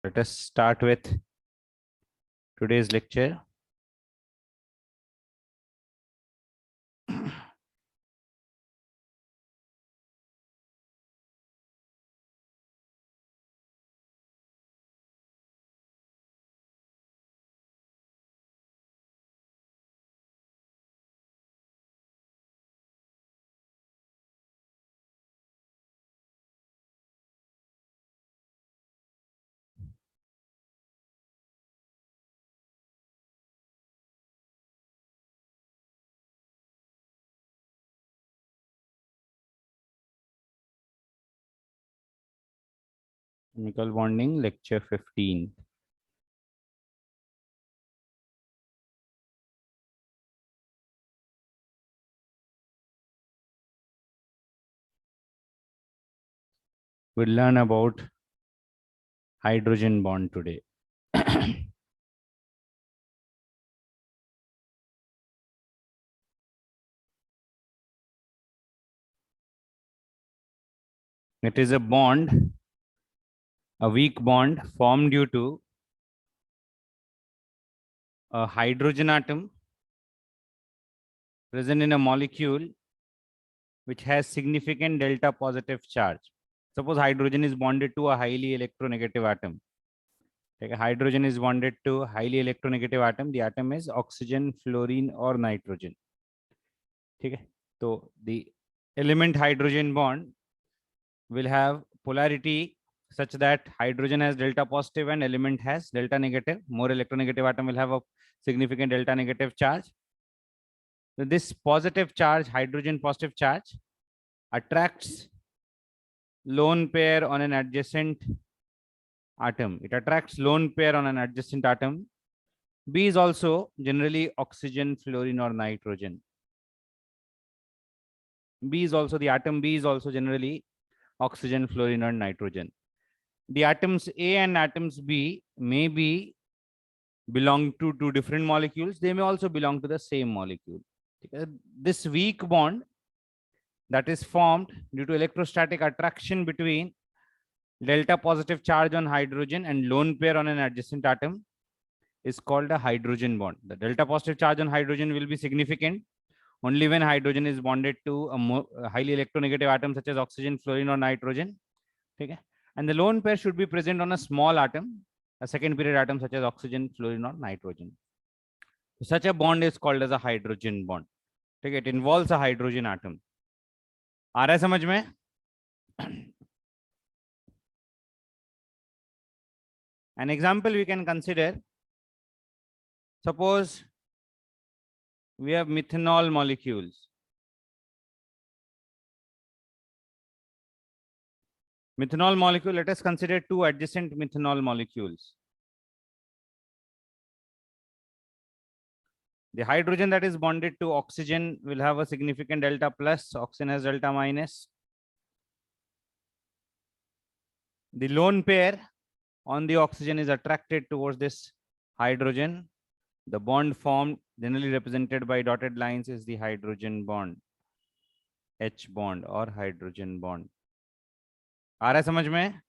Let us start with today's lecture. Chemical bonding, lecture 15. We'll learn about hydrogen bond today. It is a bond, a weak bond formed due to a hydrogen atom present in a molecule which has significant delta positive charge. Suppose hydrogen is bonded to a highly electronegative atom. Hydrogen is bonded to a highly electronegative atom. The atom is oxygen, fluorine, or nitrogen. So the element hydrogen bond will have polarity such that hydrogen has delta positive and element has delta negative. More electronegative atom will have a significant delta negative charge. So this positive charge, hydrogen positive charge, attracts lone pair on an adjacent atom. It attracts lone pair on an adjacent atom. B is also generally oxygen, fluorine, or nitrogen. B is also the atom B is also generally oxygen, fluorine, or nitrogen. The atoms A and atoms B may be belong to two different molecules. They may also belong to the same molecule. This weak bond that is formed due to electrostatic attraction between delta positive charge on hydrogen and lone pair on an adjacent atom is called a hydrogen bond. The delta positive charge on hydrogen will be significant only when hydrogen is bonded to a highly electronegative atom such as oxygen, fluorine, or nitrogen. Okay. And the lone pair should be present on a small atom, a second period atom such as oxygen, fluorine, or nitrogen. Such a bond is called as a hydrogen bond. Okay. It involves a hydrogen atom. आ रहा है समझ में? An example we can consider. Suppose we have methanol molecules. Methanol molecule, let us consider two adjacent methanol molecules. The hydrogen that is bonded to oxygen will have a significant delta plus, oxygen has delta minus. The lone pair on the oxygen is attracted towards this hydrogen. The bond formed, generally represented by dotted lines, is the hydrogen bond, H bond or hydrogen bond. आ रहा है समझ में?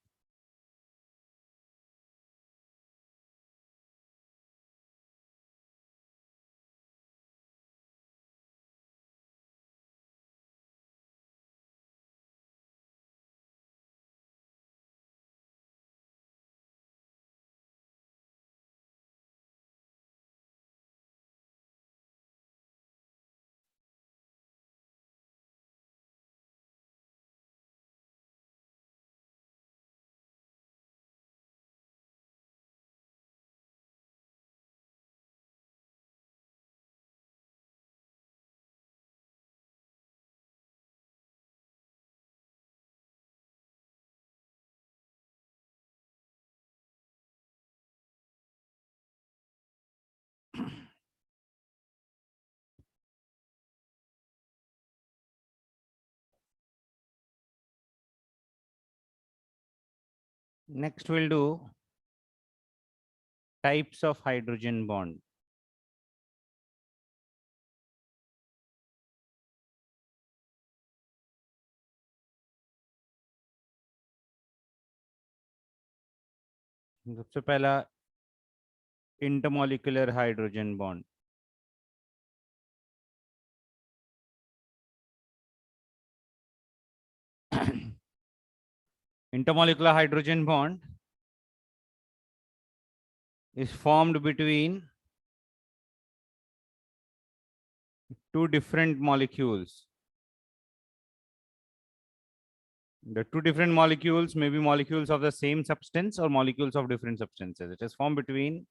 Next we'll do types of hydrogen bond. सबसे पहला intermolecular hydrogen bond. Intermolecular hydrogen bond is formed between two different molecules. The two different molecules may be molecules of the same substance or molecules of different substances. It is formed between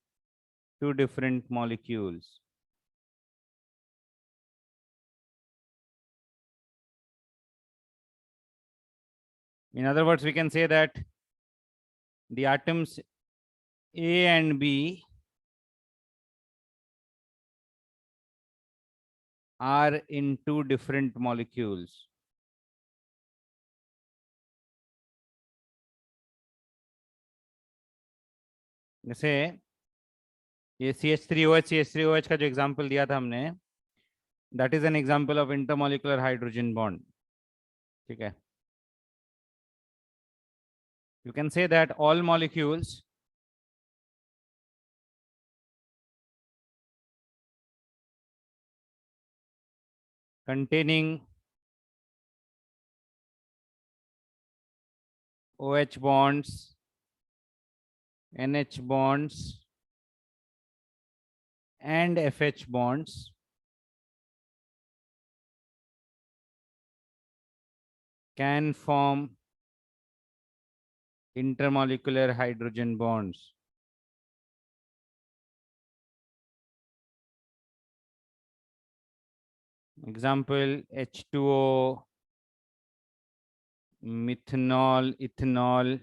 two different molecules. In other words, we can say that the atoms A and B are in two different molecules. जैसे ये CH3OH का जो example दिया था हमने, that is an example of intermolecular hydrogen bond. ठीक है. You can say that all molecules containing OH bonds, NH bonds, and FH bonds can form intermolecular hydrogen bonds. Example, H2O, methanol, ethanol,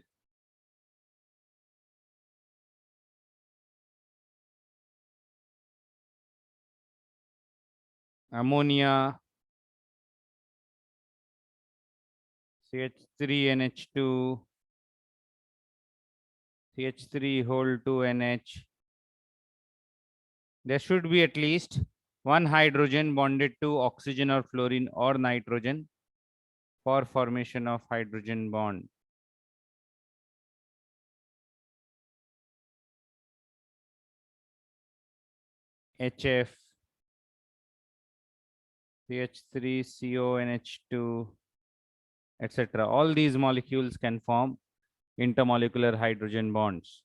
ammonia, CH3NH2, CH3 whole 2NH. There should be at least one hydrogen bonded to oxygen or fluorine or nitrogen for formation of hydrogen bond. HF, CH3CONH2, etc. All these molecules can form intermolecular hydrogen bonds.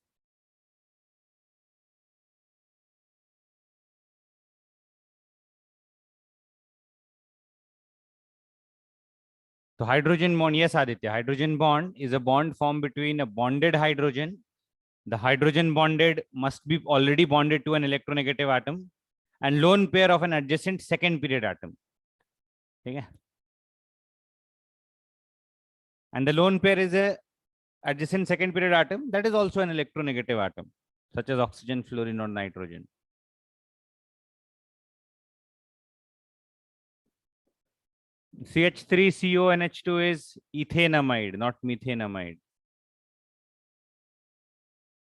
So hydrogen bond, yes Aditya, hydrogen bond is a bond formed between a bonded hydrogen. The hydrogen bonded must be already bonded to an electronegative atom and lone pair of an adjacent second period atom. Okay? And the lone pair is a adjacent second period atom that is also an electronegative atom, such as oxygen, fluorine, or nitrogen. CH3CONH2 is ethanamide, not methanamide.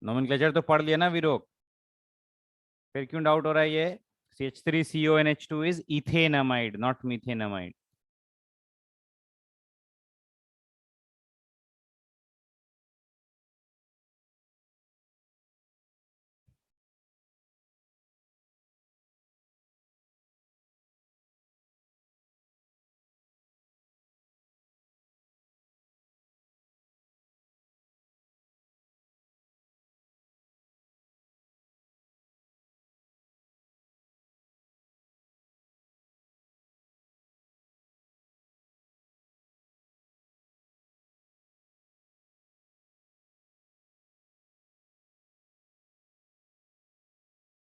Nomenclature तो पढ़ लिया ना विरोक, फिर क्यों doubt हो रहा है ये? CH3CONH2 is ethanamide, not methanamide.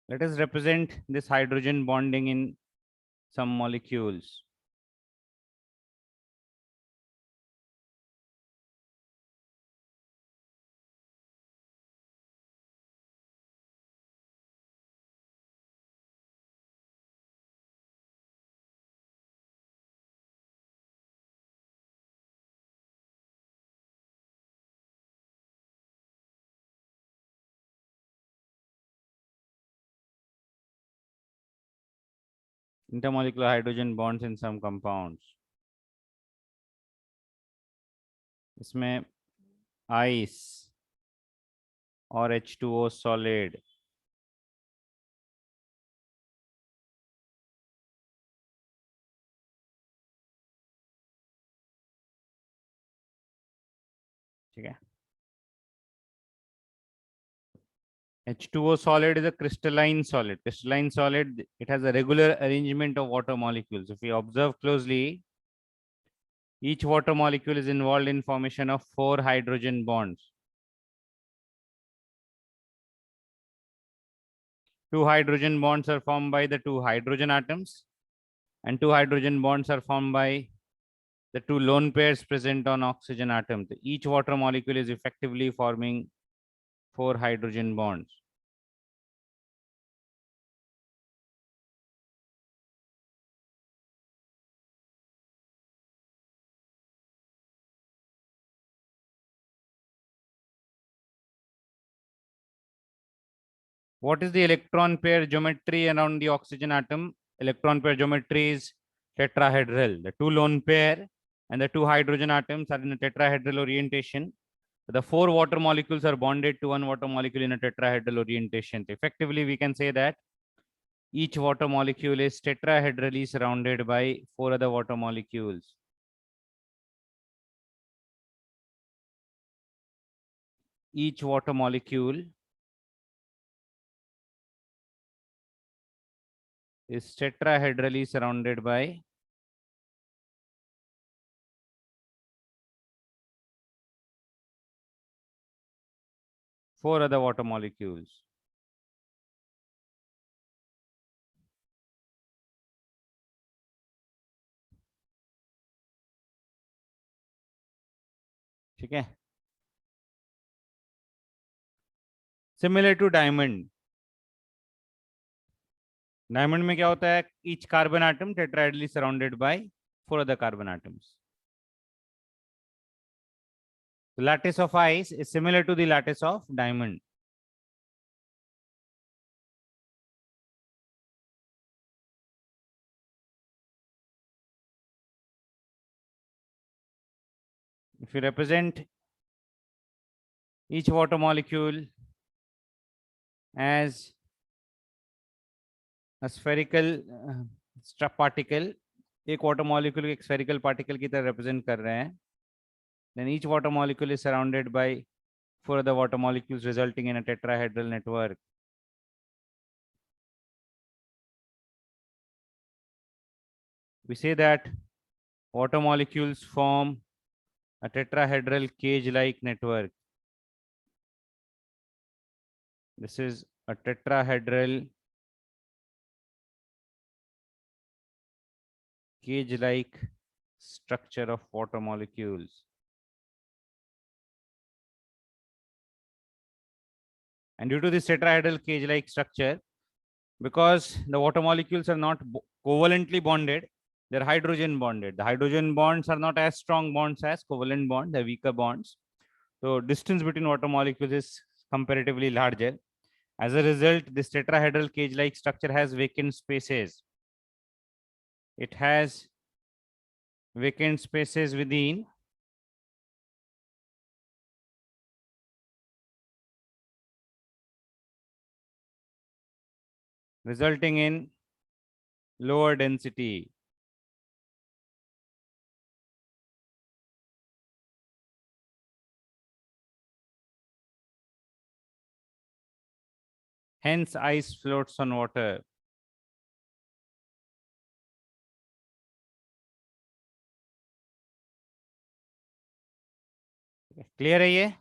Let us represent this hydrogen bonding in some molecules. Intermolecular hydrogen bonds in some compounds. इसमें ice, or H2O solid. ठीक है. H2O solid is a crystalline solid. Crystalline solid, it has a regular arrangement of water molecules. If we observe closely, each water molecule is involved in formation of 4 hydrogen bonds. 2 hydrogen bonds are formed by the 2 hydrogen atoms, and 2 hydrogen bonds are formed by the 2 lone pairs present on oxygen atom. Each water molecule is effectively forming 4 hydrogen bonds. What is the electron pair geometry around the oxygen atom? Electron pair geometry is tetrahedral. The 2 lone pair and the 2 hydrogen atoms are in a tetrahedral orientation. The 4 water molecules are bonded to 1 water molecule in a tetrahedral orientation. Effectively, we can say that each water molecule is tetrahedrally surrounded by 4 other water molecules. Each water molecule is tetrahedrally surrounded by 4 other water molecules. ठीक है. Similar to diamond. Diamond में क्या होता है? Each carbon atom tetrahedrally surrounded by 4 other carbon atoms. The lattice of ice is similar to the lattice of diamond. If you represent each water molecule as a spherical particle, एक water molecule एक spherical particle की तरह represent कर रहे हैं, then each water molecule is surrounded by 4 other water molecules, resulting in a tetrahedral network. We say that water molecules form a tetrahedral cage-like network. This is a tetrahedral cage-like structure of water molecules. And due to this tetrahedral cage-like structure, because the water molecules are not covalently bonded, they're hydrogen bonded. The hydrogen bonds are not as strong bonds as covalent bonds, they're weaker bonds. So distance between water molecules is comparatively larger. As a result, this tetrahedral cage-like structure has vacant spaces. It has vacant spaces within resulting in lower density. Hence, ice floats on water. Clear है ये?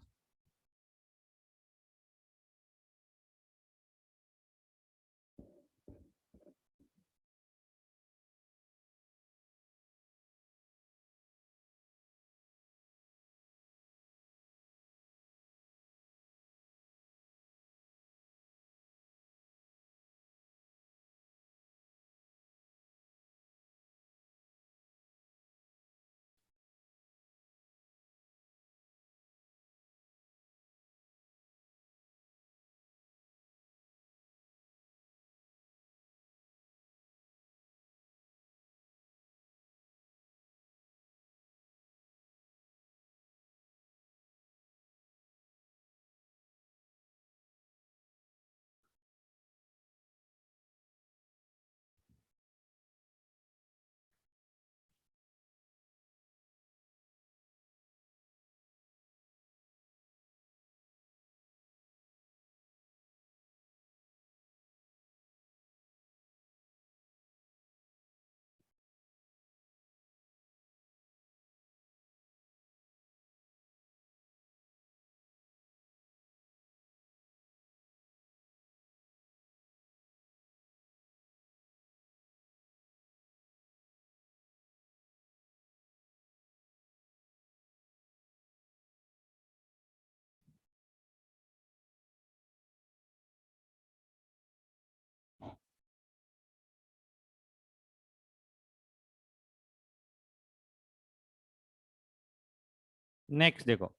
Next देखो,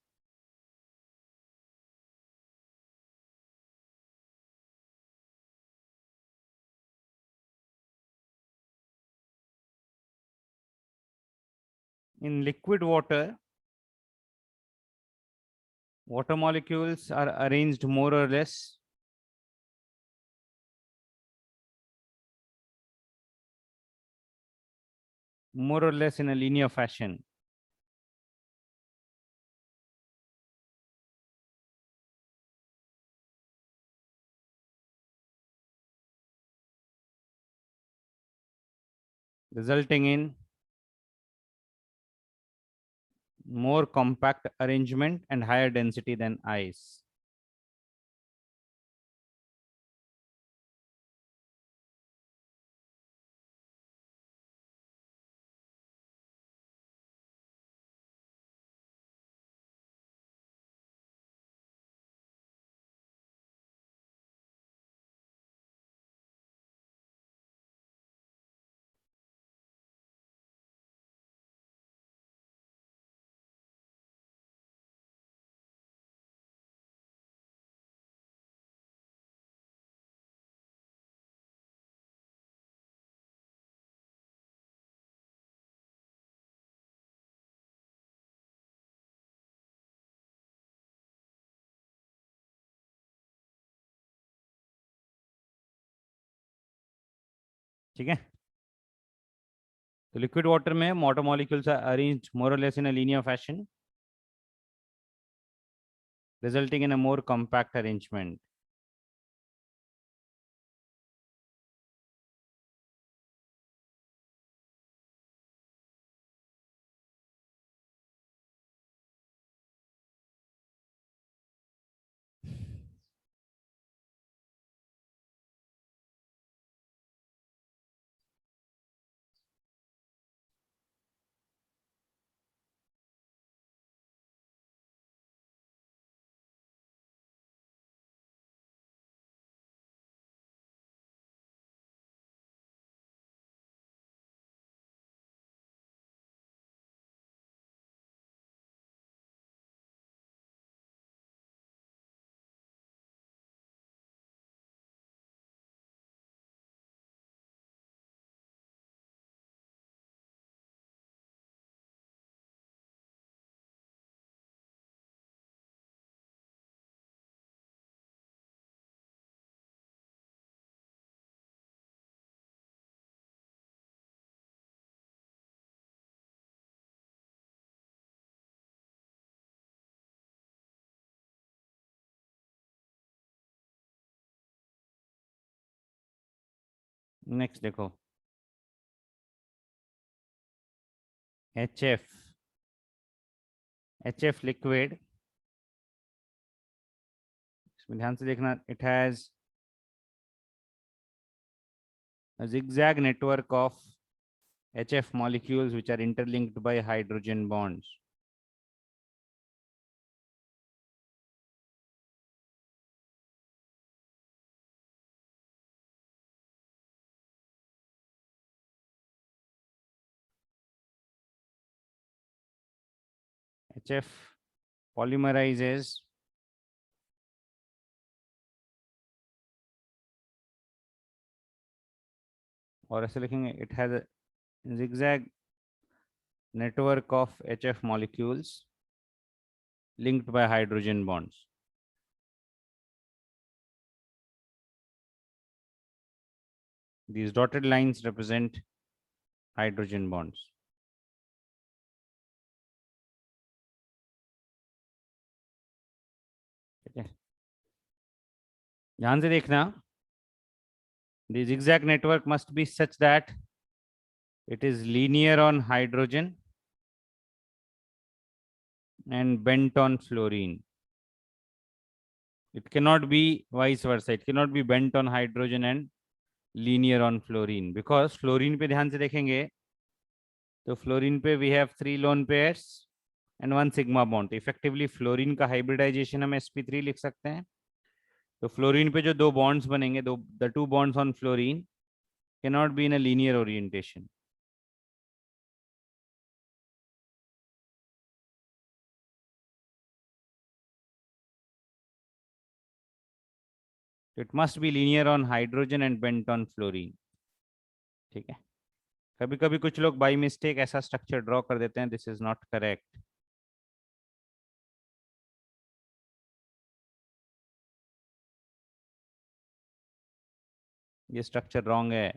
in liquid water, water molecules are arranged more or less in a linear fashion. Resulting in more compact arrangement and higher density than ice. ठीक है, तो liquid water में water molecules are arranged मोर और less in a linear fashion, resulting in a more compact arrangement. Next देखो, HF, HF liquid, इसमें ध्यान से देखना, it has a zigzag network of HF molecules which are interlinked by hydrogen bonds. HF polymerizes और ऐसे लिखेंगे, it has a zigzag network of HF molecules linked by hydrogen bonds. These dotted lines represent hydrogen bonds. ठीक है, ध्यान से देखना, the zigzag network must be such that it is linear on hydrogen and bent on fluorine. It cannot be vice versa. It cannot be bent on hydrogen and linear on fluorine, because fluorine पे ध्यान से देखेंगे तो fluorine पे we have 3 lone pairs and 1 sigma bond. Effectively fluorine का hybridization हम sp3 लिख सकते हैं. तो फ्लोरीन पे जो दो बॉन्ड्स बनेंगे, the two bonds on fluorine cannot be in a linear orientation. It must be linear on hydrogen and bent on fluorine. ठीक है, कभी कभी कुछ लोग बाई मिस्टेक ऐसा स्ट्रक्चर ड्रॉ कर देते हैं, दिस इज नॉट करेक्ट। ये स्ट्रक्चर रॉन्ग है।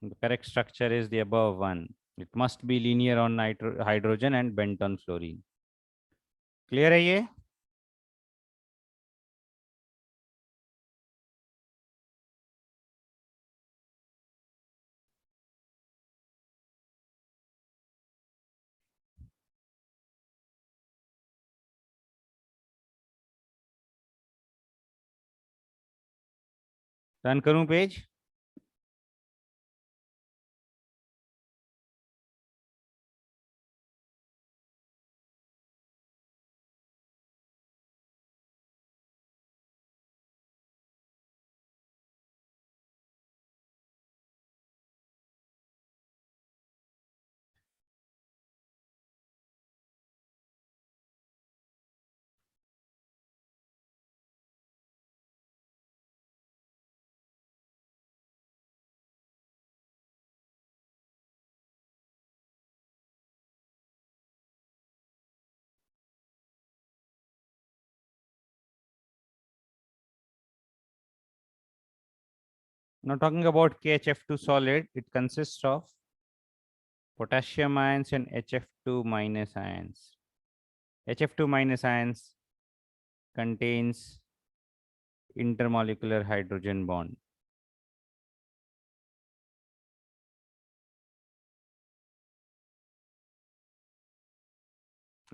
The correct structure is the above one. It must be linear on hydrogen and bent on fluorine. Clear है ये? रन करूं page? Now talking about KHF2 solid, it consists of potassium ions and HF2 minus ions. HF2 minus ions contains intermolecular hydrogen bond.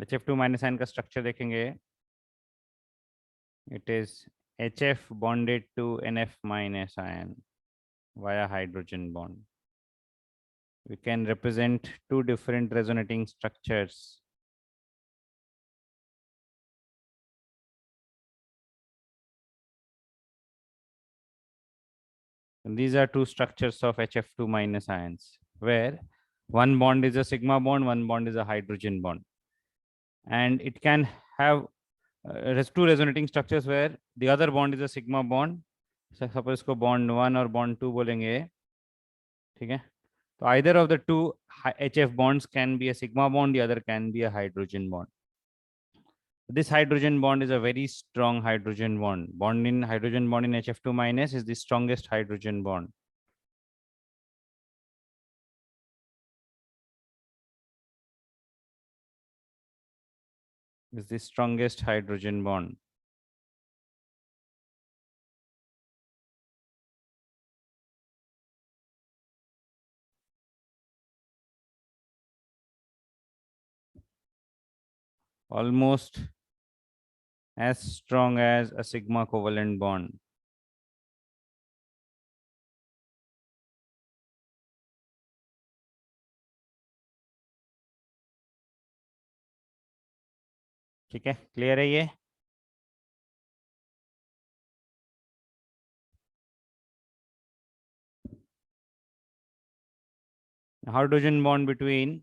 HF2 minus ion का structure देखेंगे, it is HF bonded to NF minus ion via hydrogen bond. We can represent two different resonating structures. And these are two structures of HF2 minus ions, where one bond is a sigma bond, one bond is a hydrogen bond. And it can have two resonating structures where the other bond is a sigma bond. So suppose इसको bond 1 और bond 2 बोलेंगे, ठीक है? तो either of the two HF bonds can be a sigma bond, the other can be a hydrogen bond. This hydrogen bond is a very strong hydrogen bond. Hydrogen bond in HF2 minus is the strongest hydrogen bond. Is the strongest hydrogen bond. Almost as strong as a sigma covalent bond. ठीक है, clear है ये? Hydrogen bond between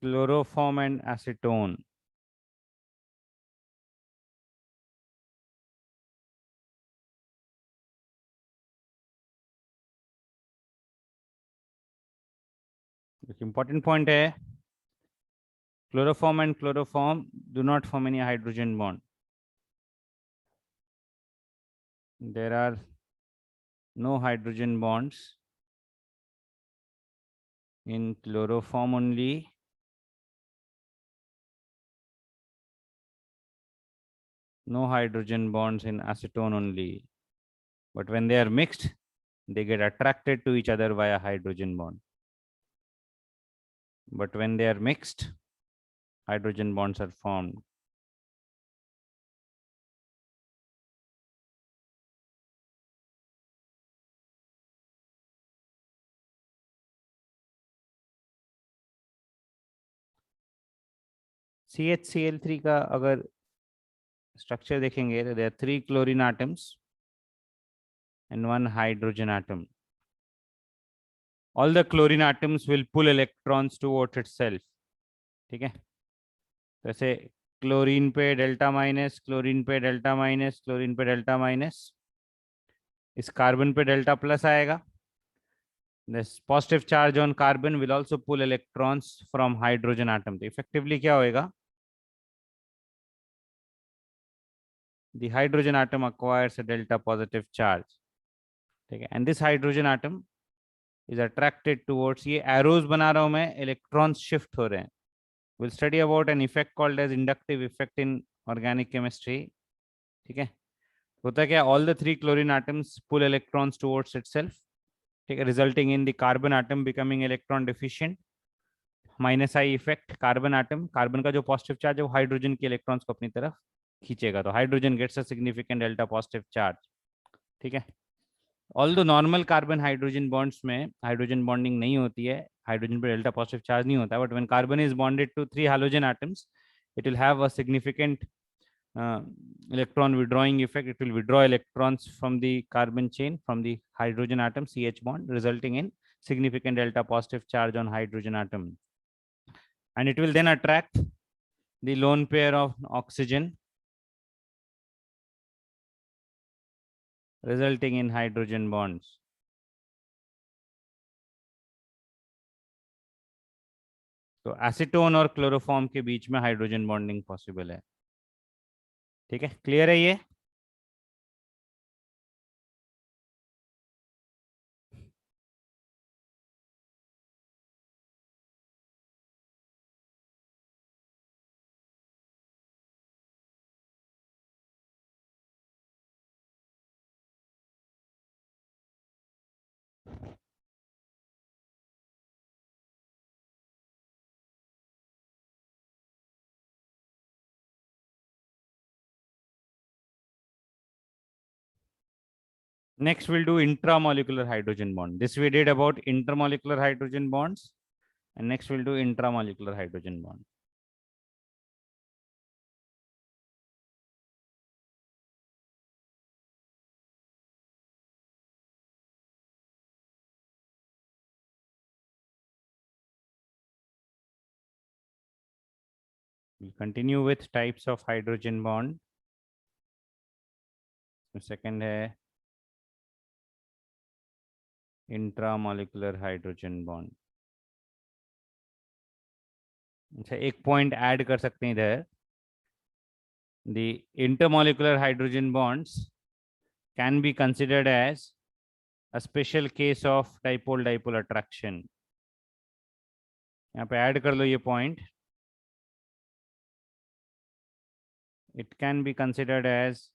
chloroform and acetone. Important point है, chloroform and chloroform do not form any hydrogen bond. There are no hydrogen bonds in chloroform only. No hydrogen bonds in acetone only. But when they are mixed, they get attracted to each other via hydrogen bond. But when they are mixed, hydrogen bonds are formed. CHCl3 का अगर structure देखेंगे तो there are 3 chlorine atoms and 1 hydrogen atom. all the chlorine atoms will pull electrons towards itself. ठीक है, जैसे chlorine पे delta minus, chlorine पे delta minus, chlorine पे डेल्टा माइनस, इस कार्बन पे डेल्टा प्लस आएगा. This positive charge on carbon will also pull electrons from hydrogen atom. तो effectively क्या होएगा? The hydrogen atom acquires a delta positive charge. ठीक है, and this hydrogen atom is attracted towards, ये arrows बना रहा हूँ मैं, electrons shift हो रहे हैं. We'll study about an effect called as inductive effect in organic chemistry. ठीक है, होता क्या, all the three chlorine atoms pull electrons towards itself. ठीक है, resulting in the carbon atom becoming electron deficient. Minus I effect, carbon atom, carbon का जो positive charge है वो हाइड्रोजन के इलेक्ट्रॉन्स को अपनी तरफ खींचेगा, तो hydrogen gets a significant delta positive charge. ठीक है, all the normal carbon hydrogen bonds में हाइड्रोजन बॉन्डिंग नहीं होती है, हाइड्रोजन पर डेल्टा पॉजिटिव चार्ज नहीं होता, but when carbon is bonded to three hydrogen atoms it will have a significant electron withdrawing effect. It will withdraw electrons from the carbon chain, from the hydrogen atom CH bond, resulting in significant delta positive charge on hydrogen atom. And it will then attract the lone pair of oxygen, resulting in hydrogen bonds. तो acetone और chloroform के बीच में hydrogen bonding possible है. ठीक है, clear है ये? Next, we'll do intramolecular hydrogen bond. This we did about intermolecular hydrogen bonds, and next we'll do intramolecular hydrogen bond. We'll continue with types of hydrogen bond. So second है intramolecular hydrogen bond. अच्छा, एक point add कर सकते हैं इधर. The intermolecular hydrogen bonds can be considered as a special case of dipole-dipole attraction. यहाँ पे add कर लो ये point. It can be considered as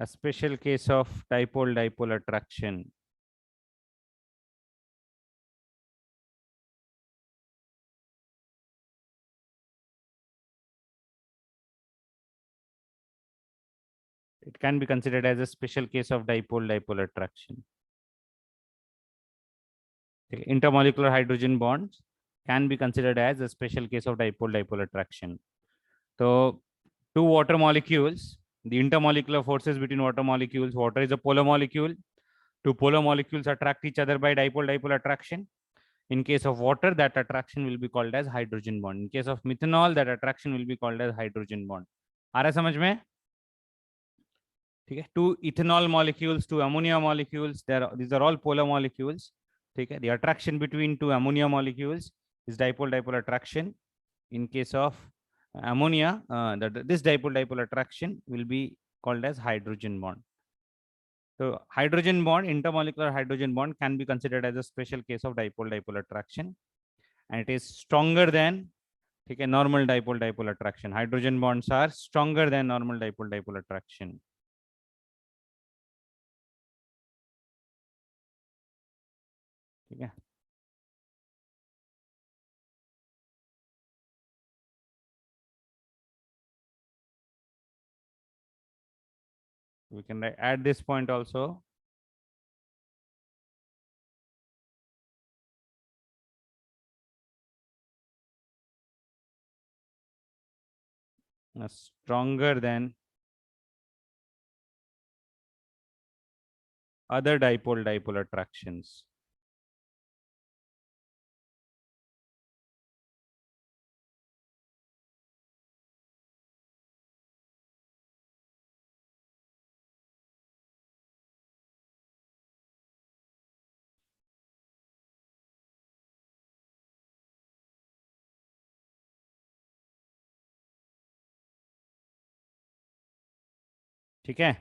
a special case of dipole-dipole attraction. It can be considered as a special case of dipole-dipole attraction. Intermolecular hydrogen bonds can be considered as a special case of dipole-dipole attraction. So, two water molecules, the intermolecular forces between water molecules, water is a polar molecule. Two polar molecules attract each other by dipole-dipole attraction. In case of water, that attraction will be called as hydrogen bond. In case of methanol, that attraction will be called as hydrogen bond. आ रहा है समझ में? ठीक है, two ethanol molecules, two ammonia molecules, these are all polar molecules. ठीक है, the attraction between two ammonia molecules is dipole-dipole attraction. In case of ammonia, this dipole-dipole attraction will be called as hydrogen bond. So hydrogen bond, intermolecular hydrogen bond can be considered as a special case of dipole-dipole attraction, and it is stronger than, ठीक है, normal dipole-dipole attraction. Hydrogen bonds are stronger than normal dipole-dipole attraction. ठीक है, we can add this point also. Stronger than other dipole-dipole attractions. ठीक है,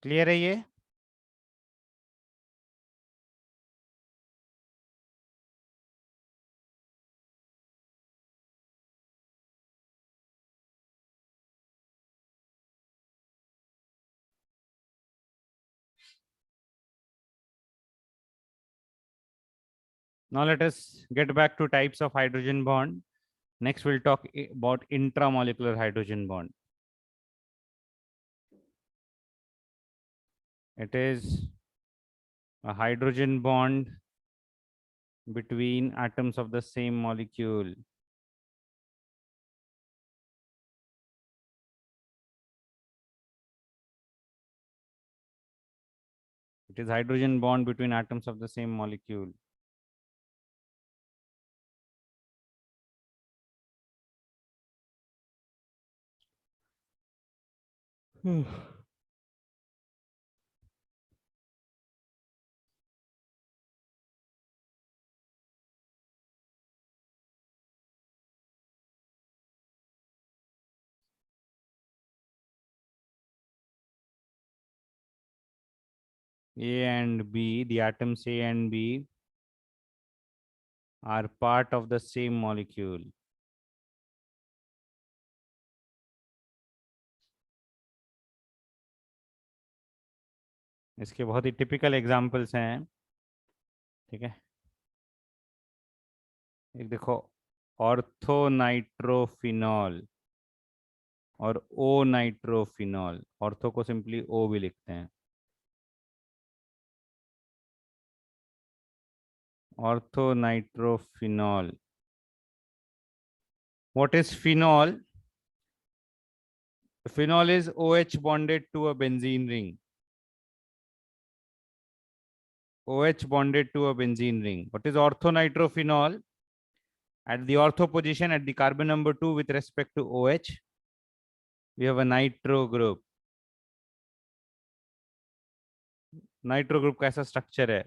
clear है ये? Now let us get back to types of hydrogen bond. Next, we'll talk about intramolecular hydrogen bond. It is a hydrogen bond between atoms of the same molecule. It is hydrogen bond between atoms of the same molecule. A and B, the atoms A and B are part of the same molecule. इसके बहुत ही typical examples हैं, ठीक है। एक देखो, ortho nitrophenol और ओ nitrophenol. Ortho को simply ओ भी लिखते हैं। Ortho nitrophenol. What is phenol? Phenol is OH bonded to a benzene ring. OH bonded to a benzene ring. What is orthonitrophenol? At the ortho position at the carbon number 2 with respect to OH, we have a nitro group. Nitro group का ऐसा structure है,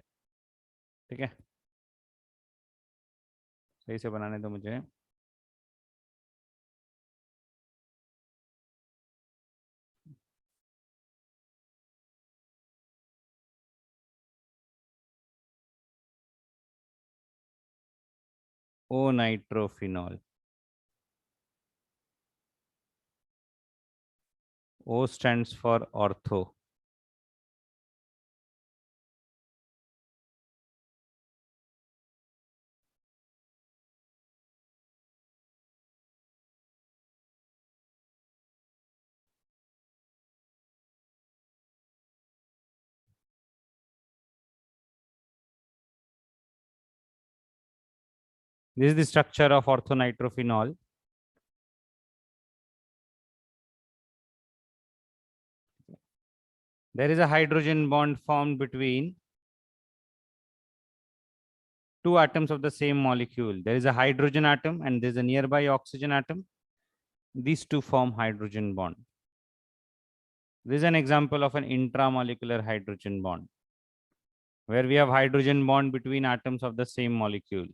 ठीक है। सही से बनाने दो मुझे। ओ nitrophenol. O stands for ortho. This is the structure of orthonitrophenol. There is a hydrogen bond formed between two atoms of the same molecule. There is a hydrogen atom and there is a nearby oxygen atom. These two form hydrogen bond. This is an example of an intramolecular hydrogen bond, where we have hydrogen bond between atoms of the same molecule.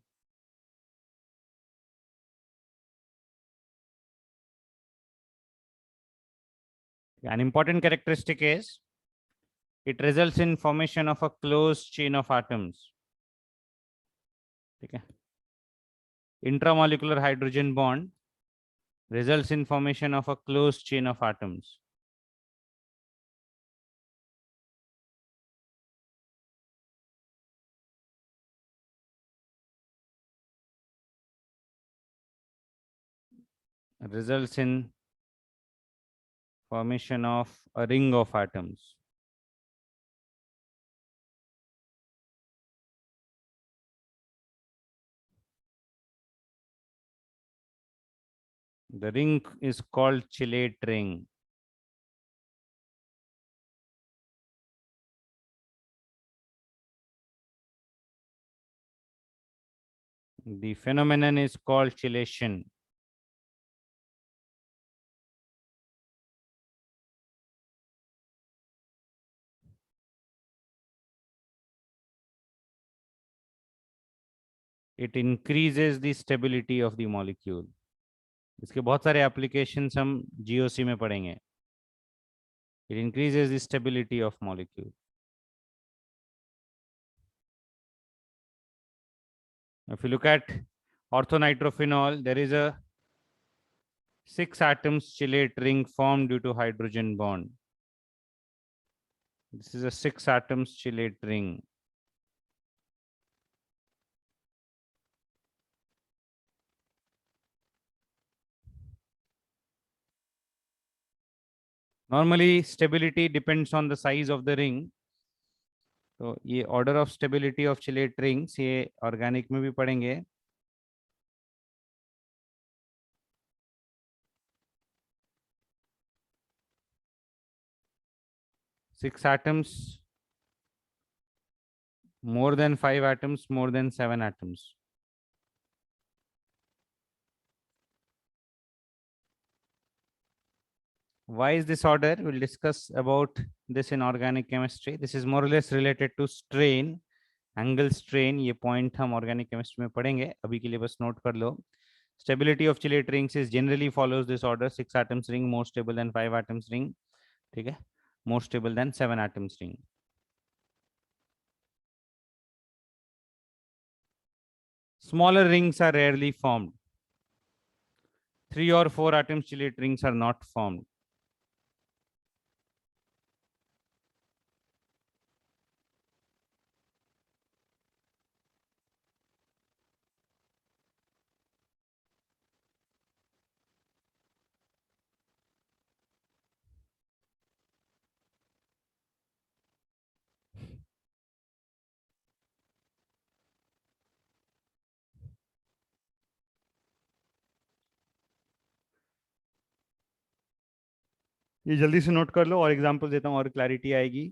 An important characteristic is it results in formation of a closed chain of atoms. Okay. Intramolecular hydrogen bond results in formation of a closed chain of atoms. Results in formation of a ring of atoms. The ring is called chelate ring. The phenomenon is called chelation. It increases the stability of the molecule. इसके बहुत सारे applications हम GOC में पढ़ेंगे. It increases the stability of molecule. If you look at orthonitrophenol, there is a 6 atoms chelate ring formed due to hydrogen bond. This is a 6 atoms chelate ring. Normally stability depends on the size of the ring. तो ये order of stability of chelate rings ये organic में भी पढ़ेंगे. Six atoms, more than 5 atoms, more than 7 atoms. Why is this order? We'll discuss about this in organic chemistry. This is more or less related to strain, angle strain. ये point हम organic chemistry में पढ़ेंगे. अभी के लिए बस note कर लो. Stability of chelate rings is generally follows this order: 6 atoms ring more stable than 5 atoms ring. ठीक है? More stable than 7 atoms ring. Smaller rings are rarely formed. 3 or 4 atoms chelate rings are not formed. ये जल्दी से note कर लो और example देता हूँ और क्लैरिटी आएगी.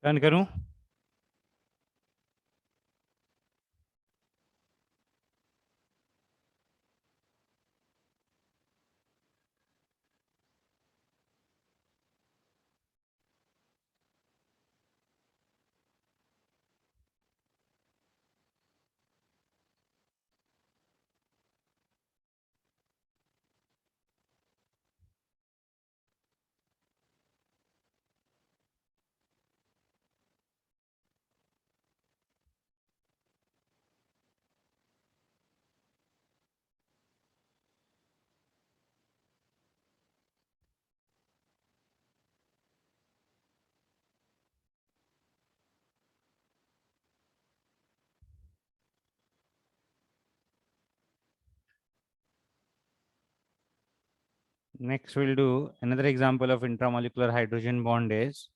रन करूं. Next, we'll do another example of intramolecular hydrogen bond is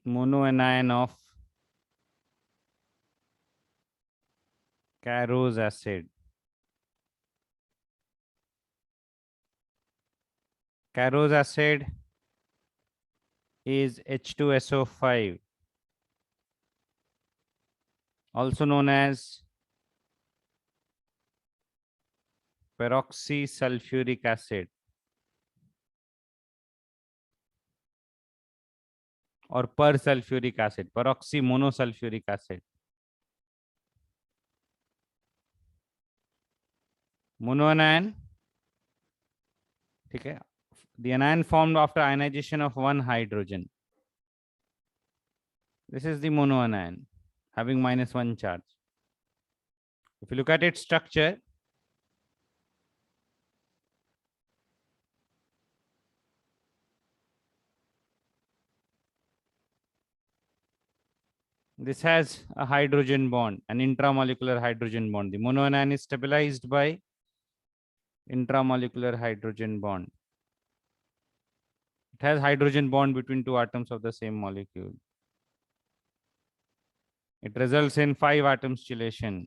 monoanion of Carose acid. Carose acid is H2SO5, also known as peroxysulfuric acid or persulfuric acid, peroxy monosulfuric acid. Monoanion, okay, the anion formed after ionization of one hydrogen. This is the monoanion having -1 charge. If you look at its structure, this has a hydrogen bond, an intramolecular hydrogen bond. The monoanion is stabilized by intramolecular hydrogen bond. It has hydrogen bond between two atoms of the same molecule. It results in 5 atoms chelation.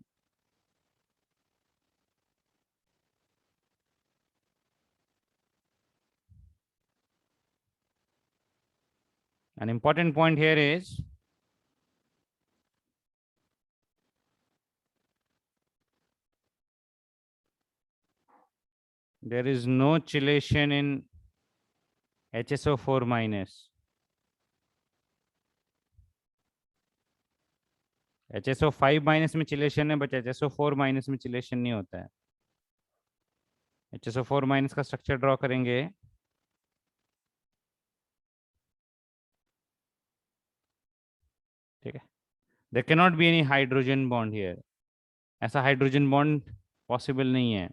An important point here is there is no chelation in HSO4 minus. HSO5 minus में chelation है, but HSO4 minus में chelation नहीं होता है. HSO4 minus का structure draw करेंगे. ठीक है. There can not be any hydrogen bond here. ऐसा हाइड्रोजन बॉन्ड पॉसिबल नहीं है.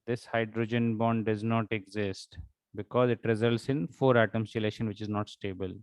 This hydrogen bond does not exist because it results in 4 atoms chelation, which is not stable.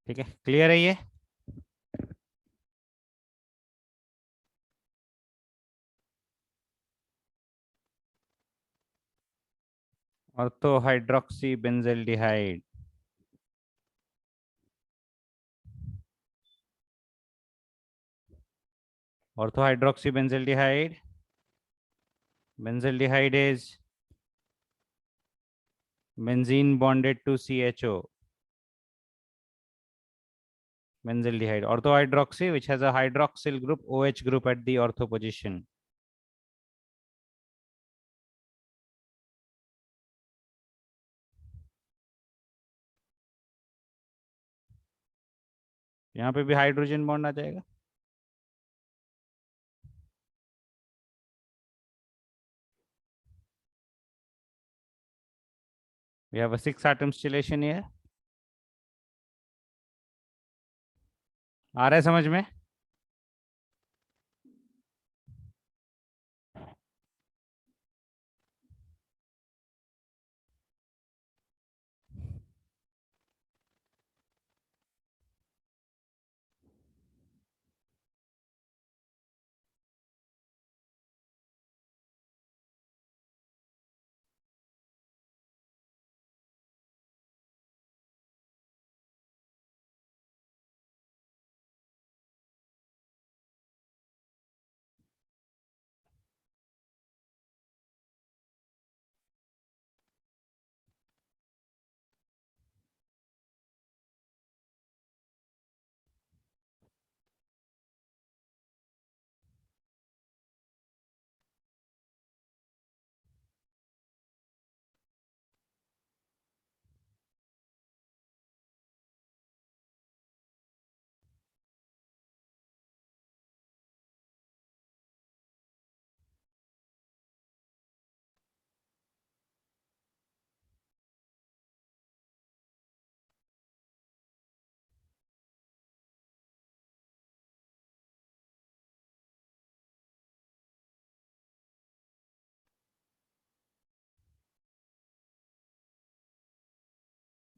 ठीक है, clear है ये. Ortho hydroxy benzaldehyde. Ortho hydroxy benzaldehyde. Benzaldehyde is benzene bonded to CHO. Benzaldehyde. Ortho hydroxy, which has a hydroxyl group, OH group at the ortho position. यहाँ पे भी hydrogen bond आ जाएगा. We have a 6 atoms chelation here. आ रहा है समझ में?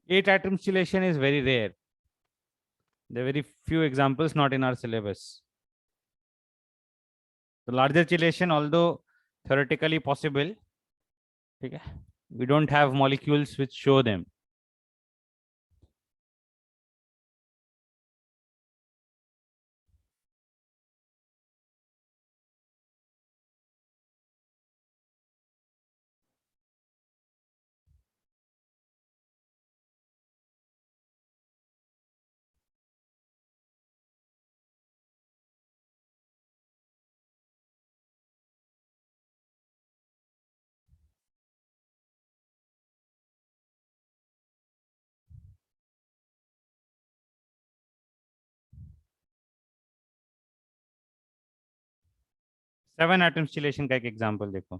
8 atoms chelation is very rare. There are very few examples not in our syllabus. The larger chelation, although theoretically possible, okay, we don't have molecules which show them. Seven atoms chelation का एक example देखो.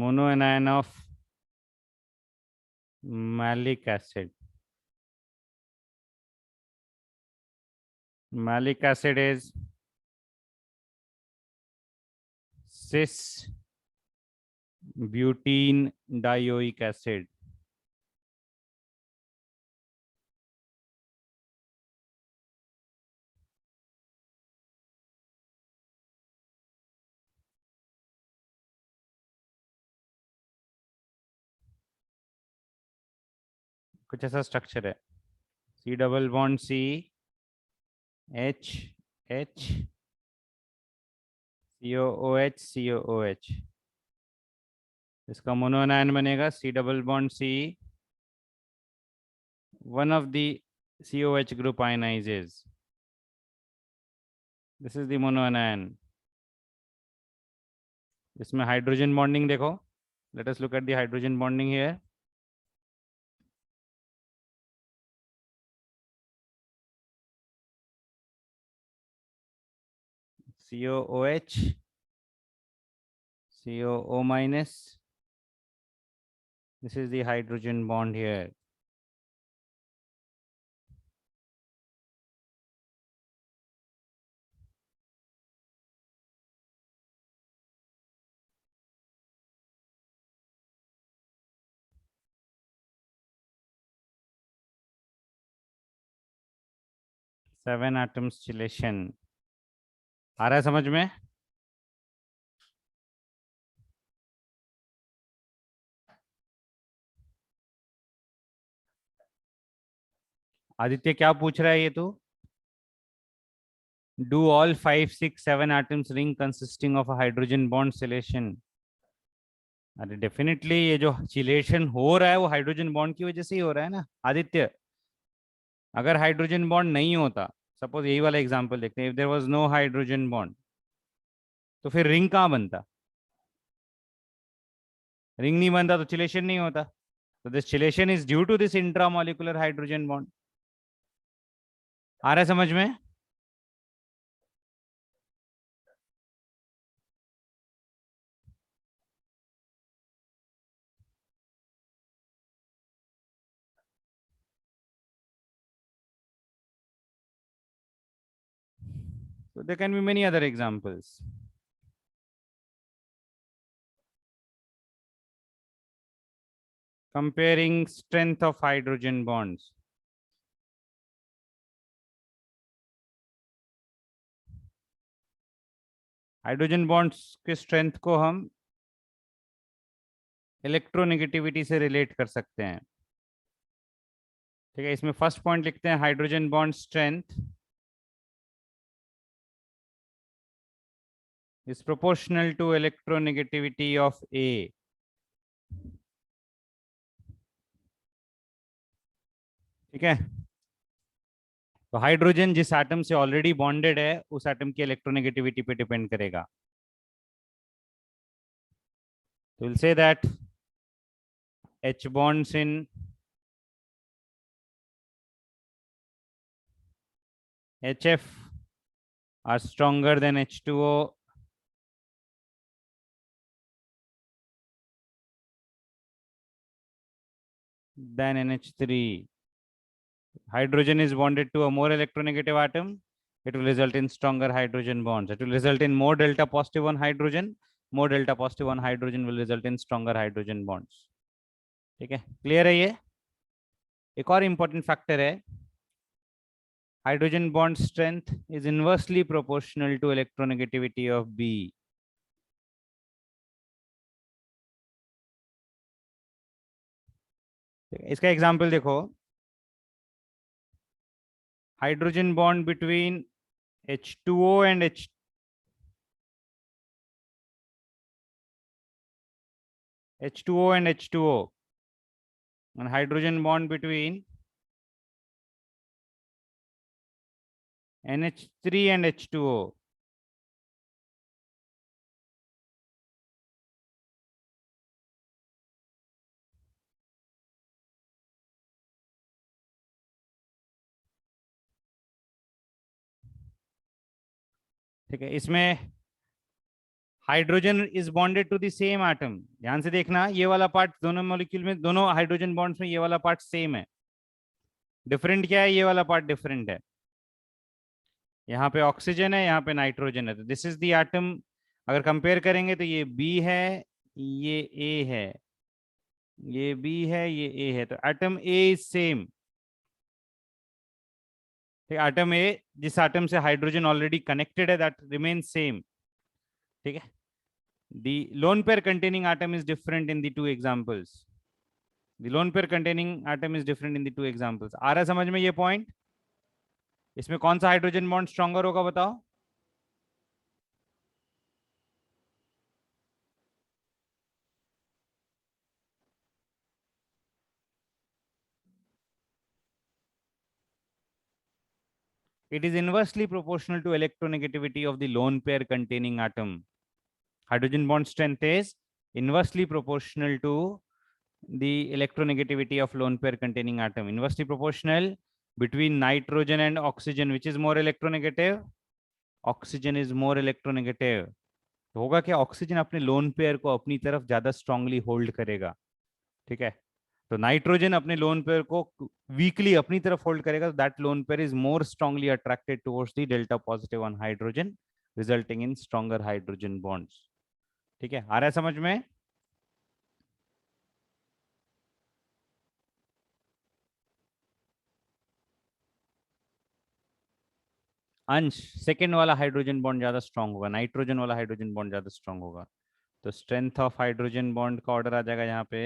Monoanion of malic acid. Malic acid is cis butene dioic acid. कुछ ऐसा structure है. C double bond C H H COOH COOH. इसका मोनोनायन बनेगा C double bond C. One of the COH group ionizes. This is the monoanion. इसमें hydrogen bonding देखो. Let us look at the hydrogen bonding here. COOH, COO minus. This is the hydrogen bond here. Seven atoms chelation. आ रहा है समझ में? आदित्य क्या पूछ रहा है ये तो? Do all 5, 6, 7 atoms ring consisting of a hydrogen bond chelation? अरे डेफिनेटली ये जो चिलेशन हो रहा है वो हाइड्रोजन बॉन्ड की वजह से ही हो रहा है ना आदित्य. अगर हाइड्रोजन बॉन्ड नहीं होता, सपोज यही वाला एग्जांपल देखते हैं, if there was no hydrogen bond, तो फिर रिंग कहाँ बनता? रिंग नहीं बनता तो चिलेशन नहीं होता. तो this chelation is due to this intramolecular hydrogen bond. आ रहा है समझ में? So there can be many other examples. Comparing strength of hydrogen bonds. Hydrogen bonds के स्ट्रेंथ को हम इलेक्ट्रोनेगेटिविटी से रिलेट कर सकते हैं. ठीक है, इसमें फर्स्ट पॉइंट लिखते हैं hydrogen bond strength is proportional to electronegativity of A. ठीक है, तो हाइड्रोजन जिस एटम से ऑलरेडी बॉन्डेड है उस एटम की इलेक्ट्रोनेगेटिविटी पे डिपेंड करेगा. तो will say that H bonds in HF are stronger than H2O than NH3. hydrogen is bonded to a more electronegative atom, it will result in stronger hydrogen bonds. It will result in more delta positive on hydrogen. More delta positive on hydrogen will result in stronger hydrogen bonds. ठीक है, clear है ये? एक और important factor है, hydrogen bond strength is inversely proportional to electronegativity of B. इसका example देखो, hydrogen bond between H2O and H2O and H2O, and hydrogen bond between NH3 and H2O. ठीक है, इसमें hydrogen is bonded to the same atom. ध्यान से देखना, ये वाला पार्ट दोनों मॉलिक्यूल में, दोनों हाइड्रोजन बॉन्ड्स में ये वाला पार्ट सेम है। डिफरेंट क्या है? ये वाला पार्ट डिफरेंट है। यहाँ पे ऑक्सीजन है, यहाँ पे नाइट्रोजन है, तो दिस इज द एटम। अगर कंपेयर करेंगे तो ये बी है, ये ए है, ये बी है, ये ए है, तो एटम ए इज सेम। ठीक है, एटम ए जिस एटम से हाइड्रोजन ऑलरेडी कनेक्टेड है, दैट रिमेन सेम। ठीक है, the lone pair containing atom is different in the two examples. The lone pair containing atom is different in the two examples. आ रहा है समझ में ये पॉइंट? इसमें कौन सा हाइड्रोजन बॉन्ड स्ट्रॉन्गर होगा बताओ? It is inversely proportional to electronegativity of the lone pair containing atom. Hydrogen bond strength is inversely proportional to the electronegativity of lone pair containing atom. Inversely proportional between nitrogen and oxygen. Which is more electronegative? Oxygen is more electronegative. तो होगा क्या, oxygen अपने lone pair को अपनी तरफ ज्यादा strongly hold करेगा। ठीक है, तो नाइट्रोजन अपने लोन पेयर को वीकली अपनी तरफ होल्ड करेगा, तो that lone pair is more strongly attracted towards the delta positive on hydrogen, resulting in stronger hydrogen bonds. ठीक है, आ रहा है समझ में? अंश, सेकेंड वाला हाइड्रोजन बॉन्ड ज्यादा स्ट्रांग होगा, नाइट्रोजन वाला हाइड्रोजन बॉन्ड ज्यादा स्ट्रांग होगा, तो स्ट्रेंथ ऑफ हाइड्रोजन बॉन्ड का ऑर्डर आ जाएगा यहाँ पे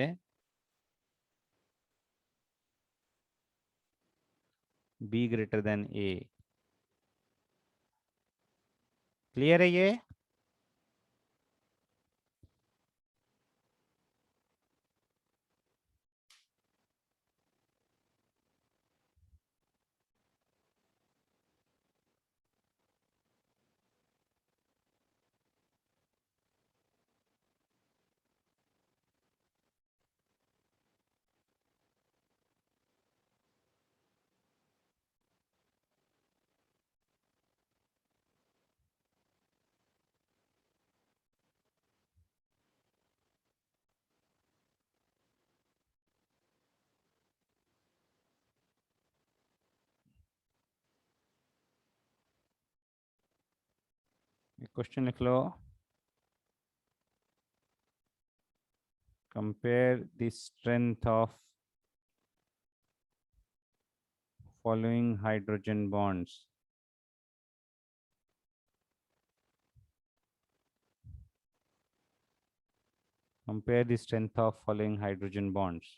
बी ग्रेटर देन ए। क्लियर है ये? क्वेश्चन लिख लो, compare the strength of following hydrogen bonds. Compare the strength of following hydrogen bonds.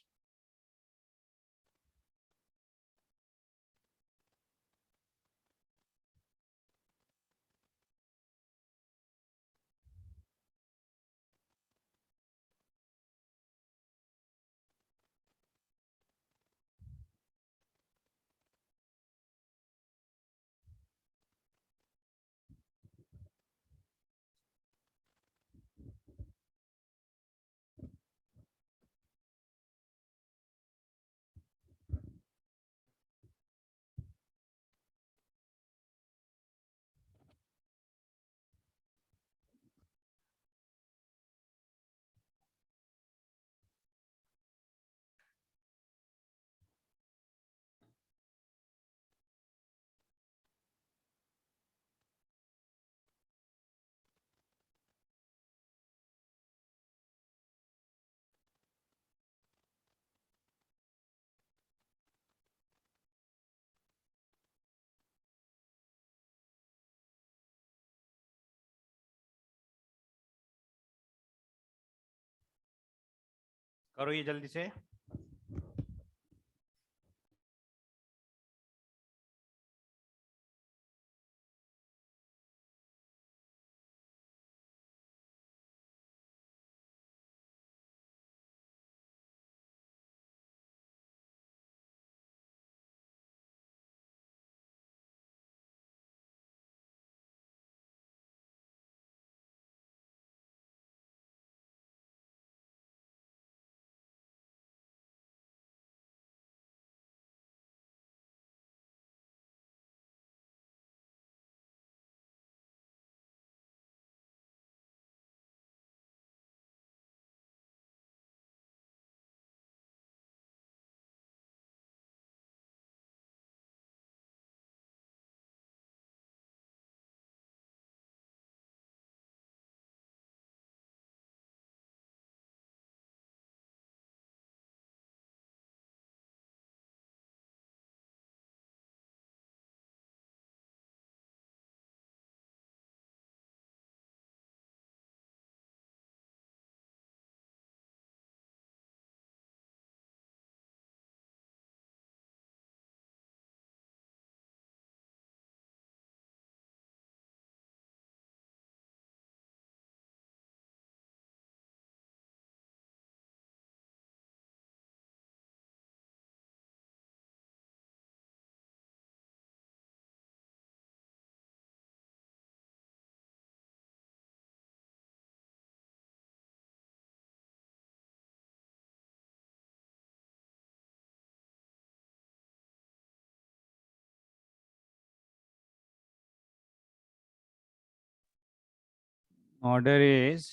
करो ये जल्दी से। ऑर्डर इज,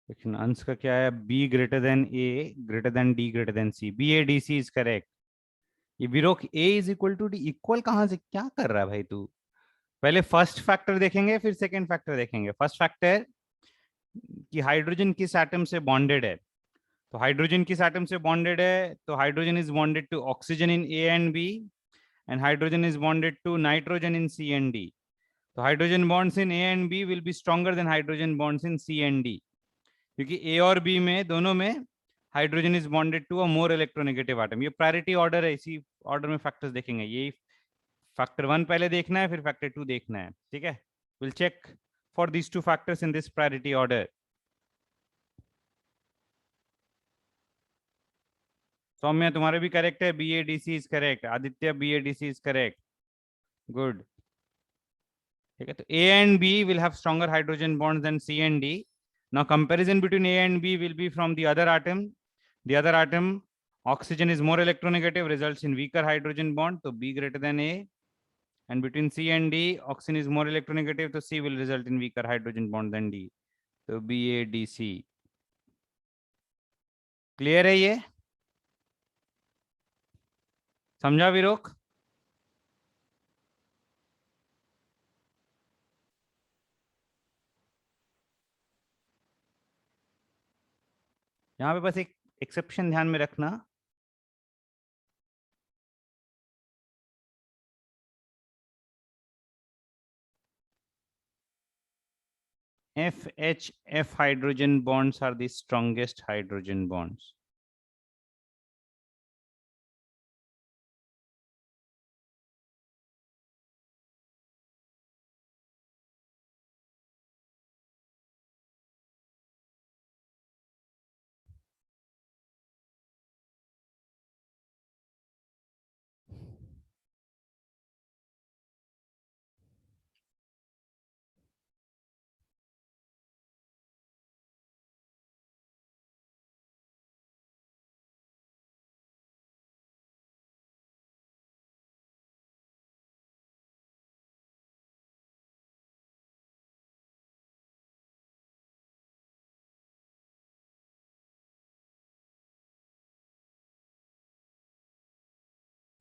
लेकिन अंश का क्या है, B greater than A greater than D greater than C, B A D C is correct. ये विरोक A is equal to D, equal कहां से, क्या कर रहा है भाई तू? पहले फर्स्ट फैक्टर देखेंगे फिर सेकंड फैक्टर देखेंगे। फर्स्ट फैक्टर कि हाइड्रोजन किस एटम से बॉन्डेड है। तो हाइड्रोजन किस एटम से बॉन्डेड है, तो hydrogen is bonded to oxygen in A and B, and hydrogen is bonded to nitrogen in C and D. तो hydrogen bonds in A and B will be stronger than hydrogen bonds in C and D, क्योंकि A और B में दोनों में hydrogen is bonded to a more electronegative atom. ये priority order है, इसी order में फैक्टर्स देखेंगे। ये फैक्टर 1 पहले देखना है, फिर फैक्टर 2 देखना है, ठीक है। Will check for these two factors in this priority order. Soumya तुम्हारे भी करेक्ट है, B A D C is correct. Aditya B A D C is correct, good. ठीक है, तो A and B will have stronger hydrogen bonds than C and D. Now comparison between A and B will be from the other atom. The other atom oxygen is more electronegative, results in weaker hydrogen bond, so B greater than A. And between C and D, oxygen is more electronegative, so C will result in weaker hydrogen bond than D. So B A D C. Clear है ये? समझा विरोक? यहाँ पे बस एक exception ध्यान में रखना। FHF hydrogen bonds are the strongest hydrogen bonds.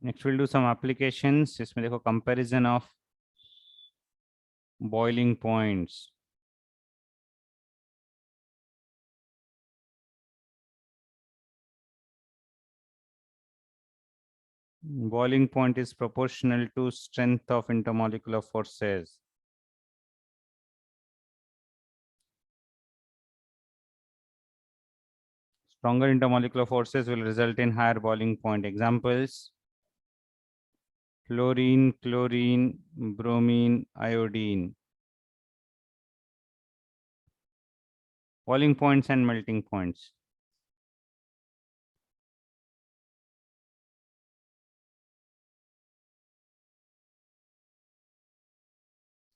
Next we'll do some applications. इसमें देखो comparison of boiling points. Boiling point is proportional to strength of intermolecular forces. Stronger intermolecular forces will result in higher boiling point. Examples: fluorine, chlorine, bromine, iodine. Boiling points and melting points.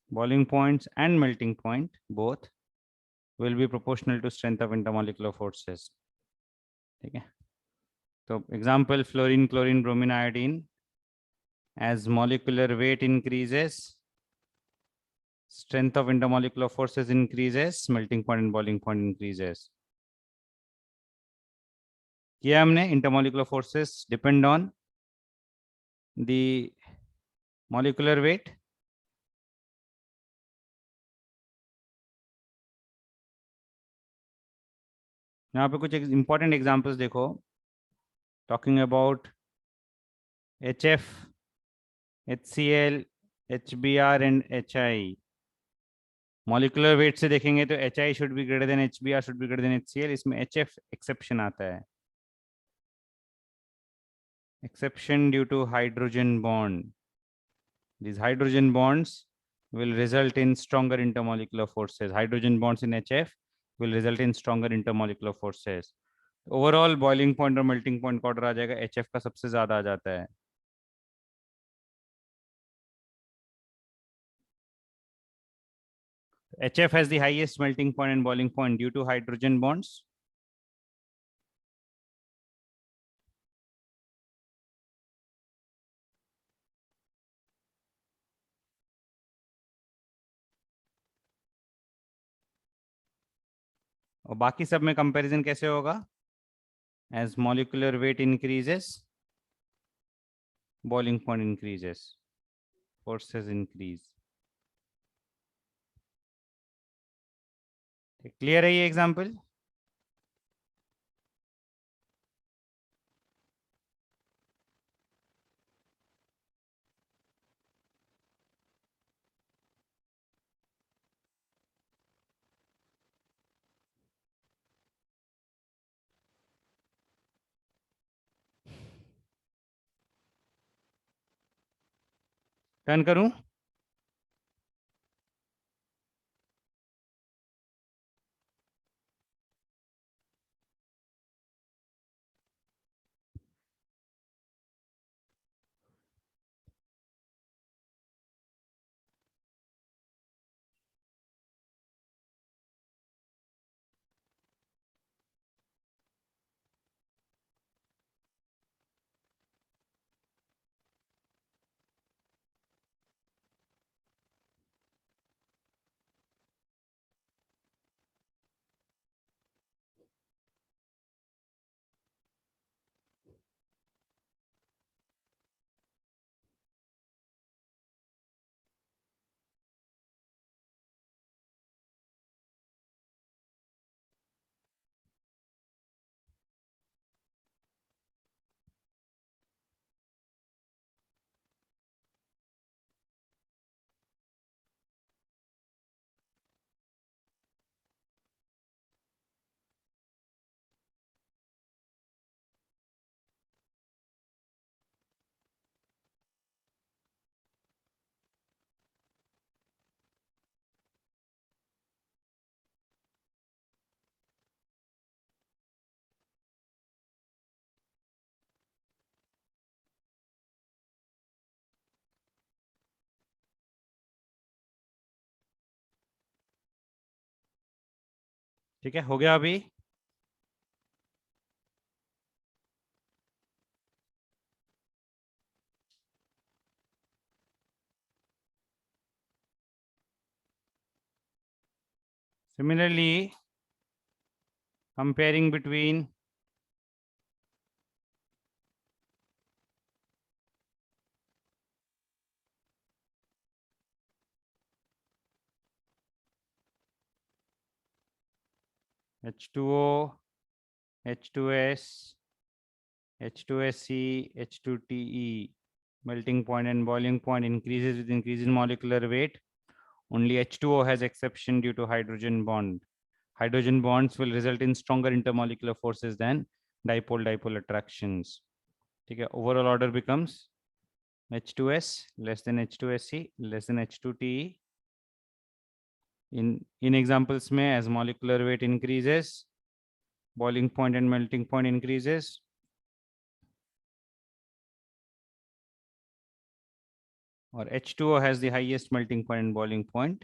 Boiling points and melting point both will be proportional to strength of intermolecular forces. Okay. So example, fluorine, chlorine, bromine, iodine. As molecular weight increases, strength of intermolecular forces increases, melting point and boiling point increases. किया हमने, intermolecular forces depend on the molecular weight. यहाँ पे कुछ important examples देखो. Talking about HF, HCl, HBr and HI. Molecular weight से देखेंगे तो HI should be greater than HBr, should be greater than HCl. इसमें HF exception आता है. Exception due to hydrogen bond. These hydrogen bonds will result in stronger intermolecular forces. Hydrogen bonds in HF will result in stronger intermolecular forces. Overall boiling point और melting point का order आ जाएगा, HF का सबसे ज्यादा आ जाता है. HF has the highest melting point and boiling point due to hydrogen bonds. और बाकी सब में कंपैरिजन कैसे होगा? As molecular weight increases, boiling point increases, forces increase. Clear है ये एग्जांपल? टर्न करूं? ठीक है, हो गया अभी? Similarly, comparing between H2O, H2S, H2SC, H2TE, melting point and boiling point increases with increase in molecular weight. Only H2O has exception due to hydrogen bond. hydrogen bonds will result in stronger intermolecular forces than dipole-dipole attractions. Okay, overall order becomes H2S less than H2SE less than H2TE. In examples में, as molecular weight increases, boiling point and melting point increases. Or H2O has the highest melting point and boiling point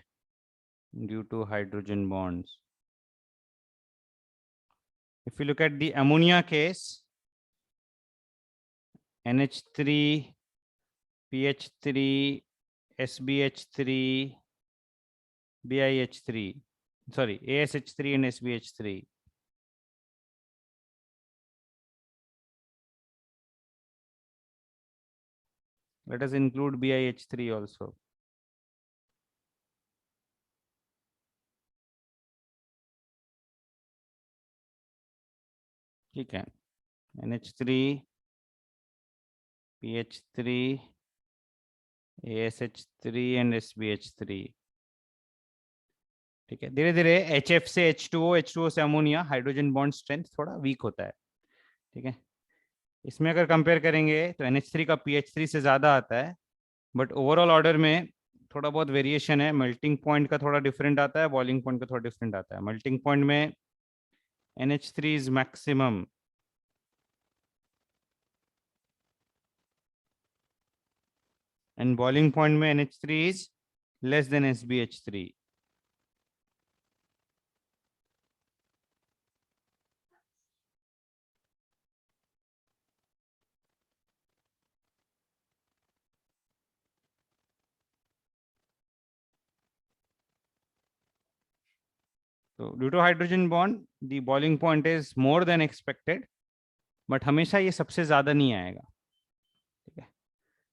due to hydrogen bonds. If you look at the ammonia case, NH3, PH3, SBH3, BiH3, sorry, ASH3 and SBH3. Let us include BiH3 also. ठीक है, NH3, PH3, ASH3 and SBH3. ठीक है, धीरे धीरे HF से H2O, H2O से ammonia, hydrogen bond strength थोड़ा week होता है. ठीक है, इसमें अगर कंपेयर करेंगे तो NH3 का PH3 से ज्यादा आता है, बट ओवरऑल ऑर्डर में थोड़ा बहुत वेरिएशन है. मेल्टिंग पॉइंट का थोड़ा डिफरेंट आता है, बॉइलिंग पॉइंट का थोड़ा डिफरेंट आता है. मेल्टिंग पॉइंट में NH3 is maximum, and boiling point में NH3 is less than SBH3. So due to hydrogen bond, the boiling point is more than expected, but हमेशा ये सबसे ज्यादा नहीं आएगा. ठीक है,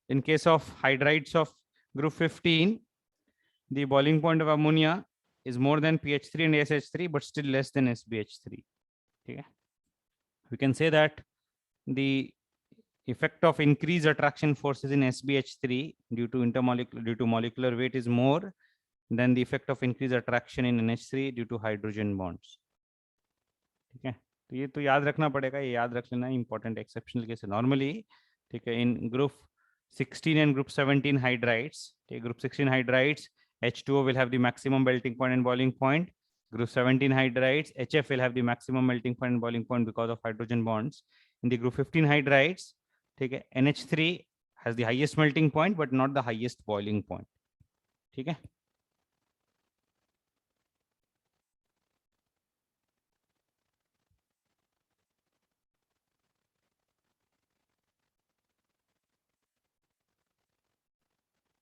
in case of hydrides of group 15, the boiling point of ammonia is more than PH3 and ASH3, but still less than SBH3. ठीक है, we can say that the effect of increased attraction forces in SBH3 due to molecular weight is more than the effect of increased attraction in NH3 due to hydrogen bonds. ठीक है, तो ये तो याद रखना पड़ेगा, ये याद रख लेना इंपॉर्टेंट एक्सेप्शनल केस है नॉर्मली. ठीक है, इन group 16 and group 17 hydrides, okay, group 16 hydrides, H2O will have the maximum melting point and boiling point. Group 17 hydrides, HF will have the maximum melting point and boiling point because of hydrogen bonds. In the group 15 hydrides, ठीक है, NH3 has the highest melting point but not the highest boiling point. ठीक है,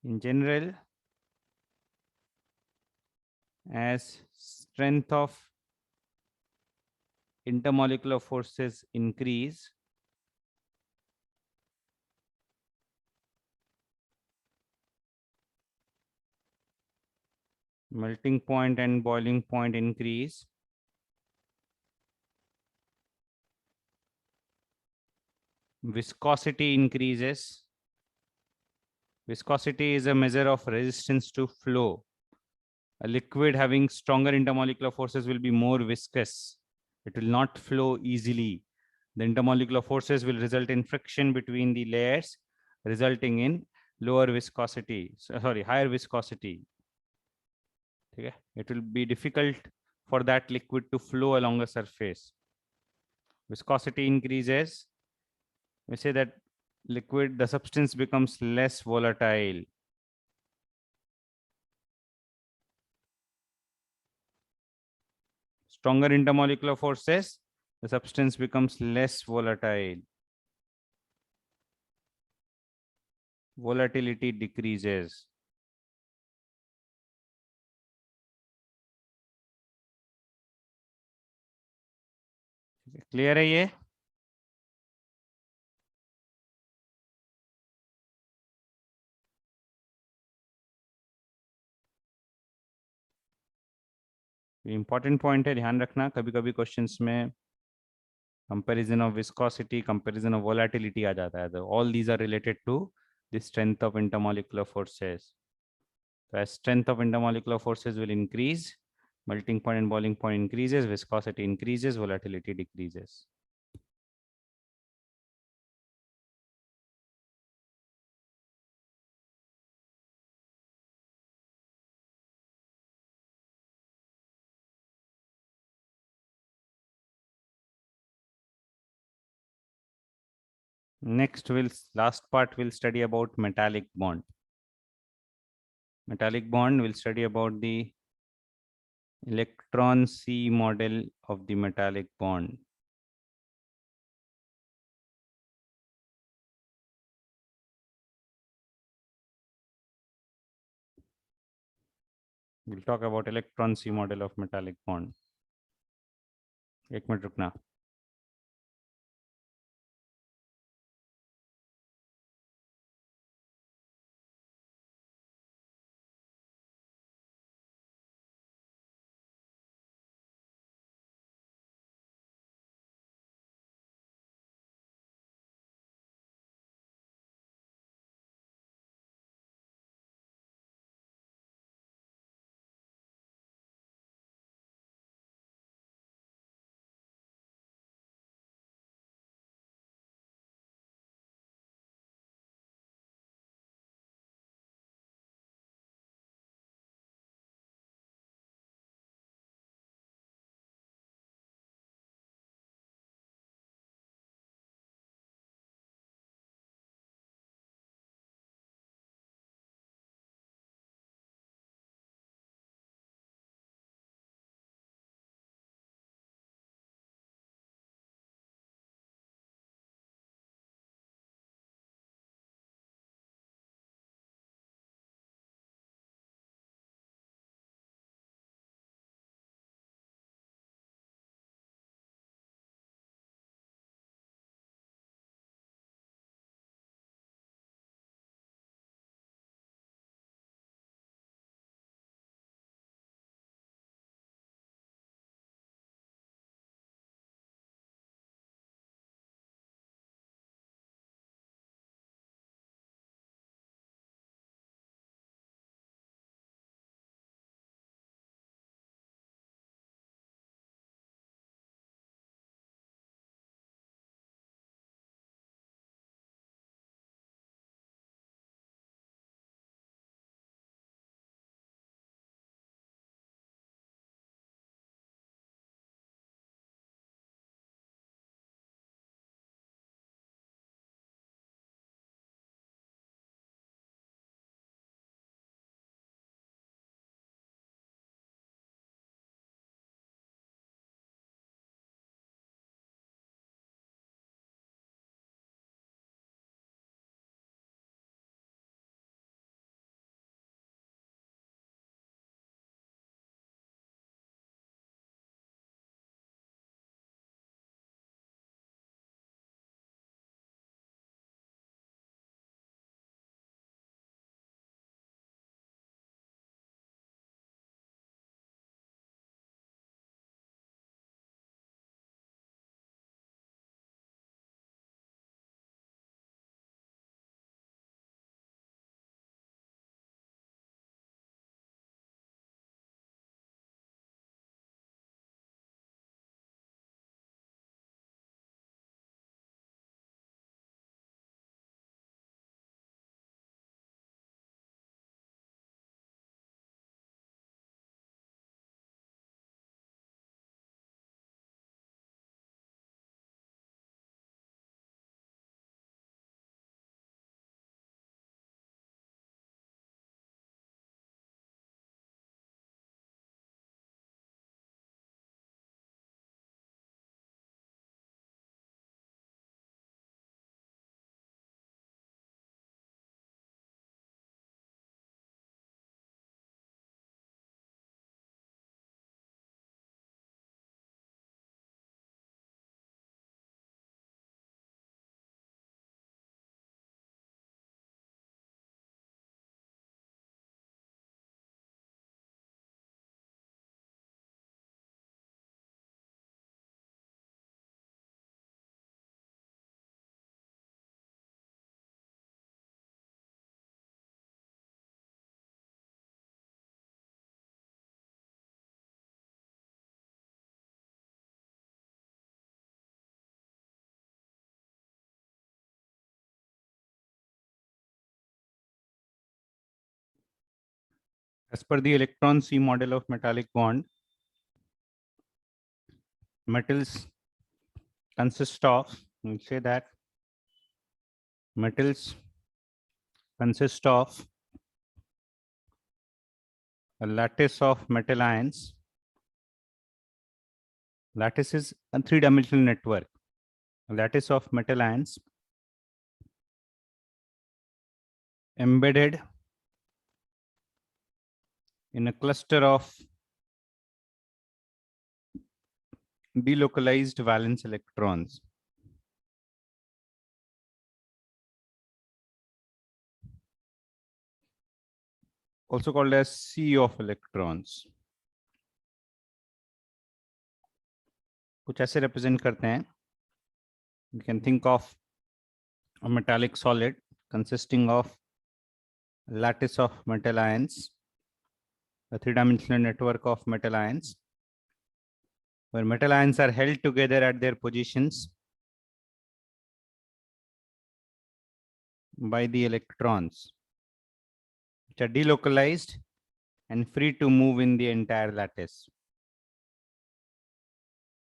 in general, as strength of intermolecular forces increase, melting point and boiling point increase, viscosity increases. Viscosity is a measure of resistance to flow. A liquid having stronger intermolecular forces will be more viscous. It will not flow easily. The intermolecular forces will result in friction between the layers, resulting in lower viscosity, higher viscosity. Okay? It will be difficult for that liquid to flow along a surface. Viscosity increases. We say that the substance becomes less volatile. Stronger intermolecular forces, the substance becomes less volatile. Volatility decreases. Clear है ये? Important point है, ध्यान रखना. कभी कभी questions में comparison of viscosity, comparison of volatility आ जाता है. तो all these are related to the strength of intermolecular forces. So as strength of intermolecular forces will increase, Melting point and boiling point increases, viscosity increases, volatility decreases. Next, last part we'll study about metallic bond. Metallic bond will study about the electron C model of the metallic bond. We'll talk about electron C model of metallic bond. एक minute रुकना. As per the electron C model of metallic bond, metals consist of, we'll say that metals consist of a lattice of metal ions. Lattice is a three-dimensional network. A lattice of metal ions embedded in a cluster of delocalized valence electrons. Also called as sea of electrons. कुछ ऐसे represent करते हैं. You can think of a metallic solid consisting of lattice of metal ions, a three-dimensional network of metal ions, where metal ions are held together at their positions by the electrons, which are delocalized and free to move in the entire lattice.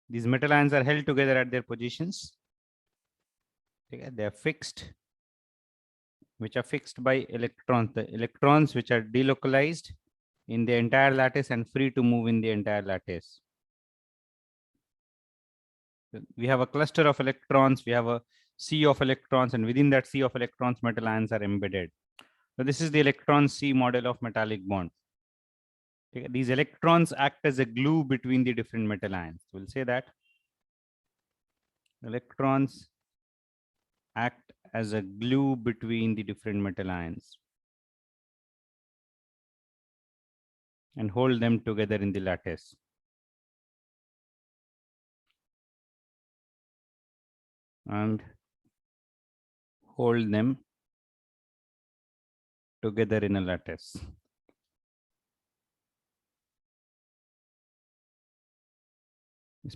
These metal ions are held together at their positions. They are fixed, which are fixed by electrons. The electrons which are delocalized in the entire lattice and free to move in the entire lattice. We have a cluster of electrons, we have a sea of electrons, and within that sea of electrons, metal ions are embedded. So this is the electron C model of metallic bond. These electrons act as a glue between the different metal ions. We'll say that electrons act as a glue between the different metal ions and hold them together in the lattice. And hold them together in a lattice.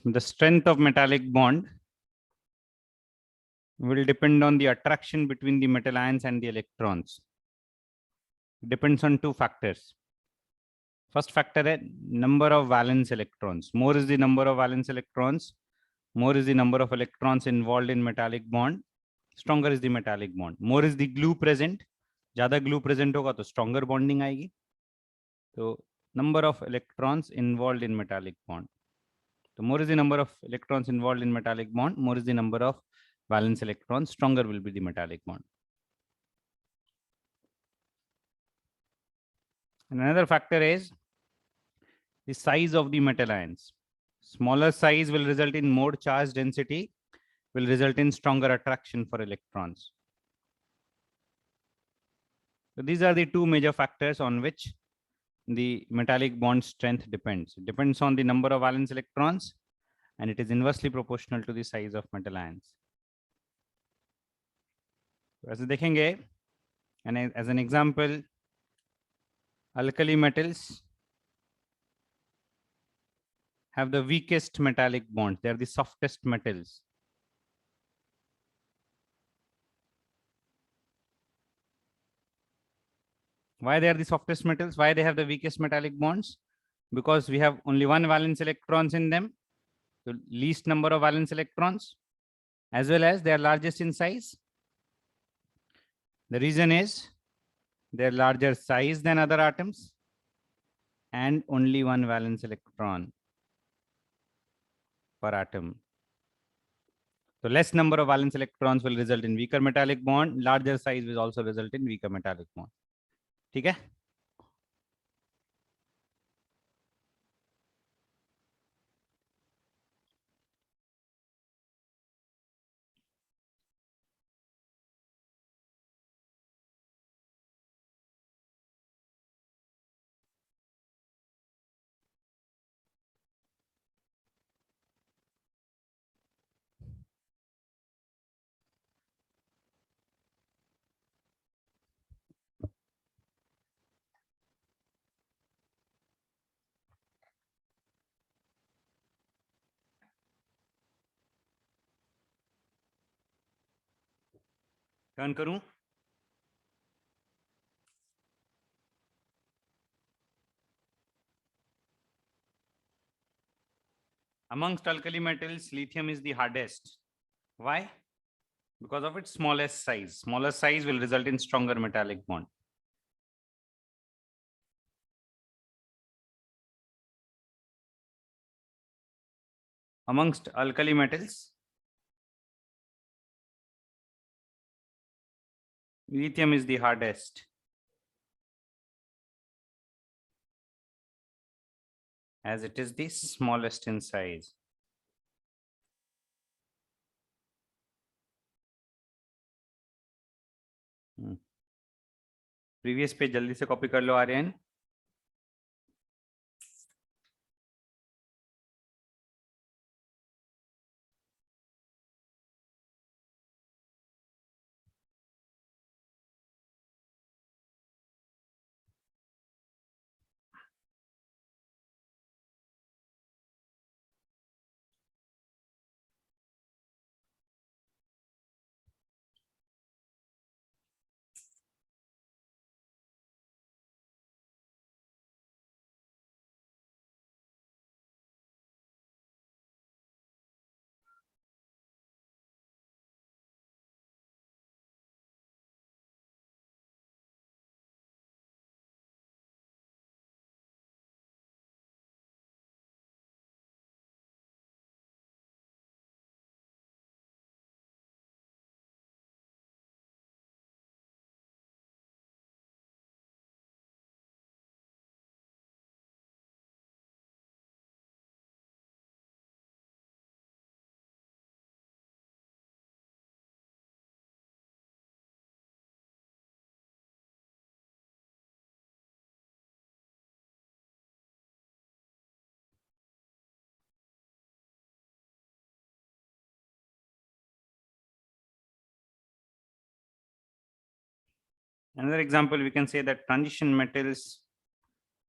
The strength of metallic bond will depend on the attraction between the metal ions and the electrons. It depends on two factors. First factor is number of valence electrons. More is the number of valence electrons, more is the number of electrons involved in metallic bond, stronger is the metallic bond. More is the glue present. ज़्यादा glue present होगा तो stronger bonding आएगी. So number of electrons involved in metallic bond. So more is the number of electrons involved in metallic bond, more is the number of valence electrons, stronger will be the metallic bond. And another factor is the size of the metal ions. Smaller size will result in more charge density, will result in stronger attraction for electrons. So these are the two major factors on which the metallic bond strength depends. It depends on the number of valence electrons, and it is inversely proportional to the size of metal ions. ऐसे देखेंगे, and as an example, alkali metals have the weakest metallic bonds. They are the softest metals. Why they are the softest metals? Why they have the weakest metallic bonds? Because we have only one valence electrons in them, the least number of valence electrons, as well as they are largest in size. The reason is they are larger size than other atoms and only one valence electron per atom. So less number of valence electrons will result in weaker metallic bond. Larger size will also result in weaker metallic bond. ठीक है? Turn करूं? Amongst alkali metals, lithium is the hardest. Why? Because of its smallest size. Smaller size will result in stronger metallic bond. Amongst alkali metals, lithium is the hardest, as it is the smallest in size. Previous page जल्दी से copy कर लो Aryan. Another example, we can say that transition metals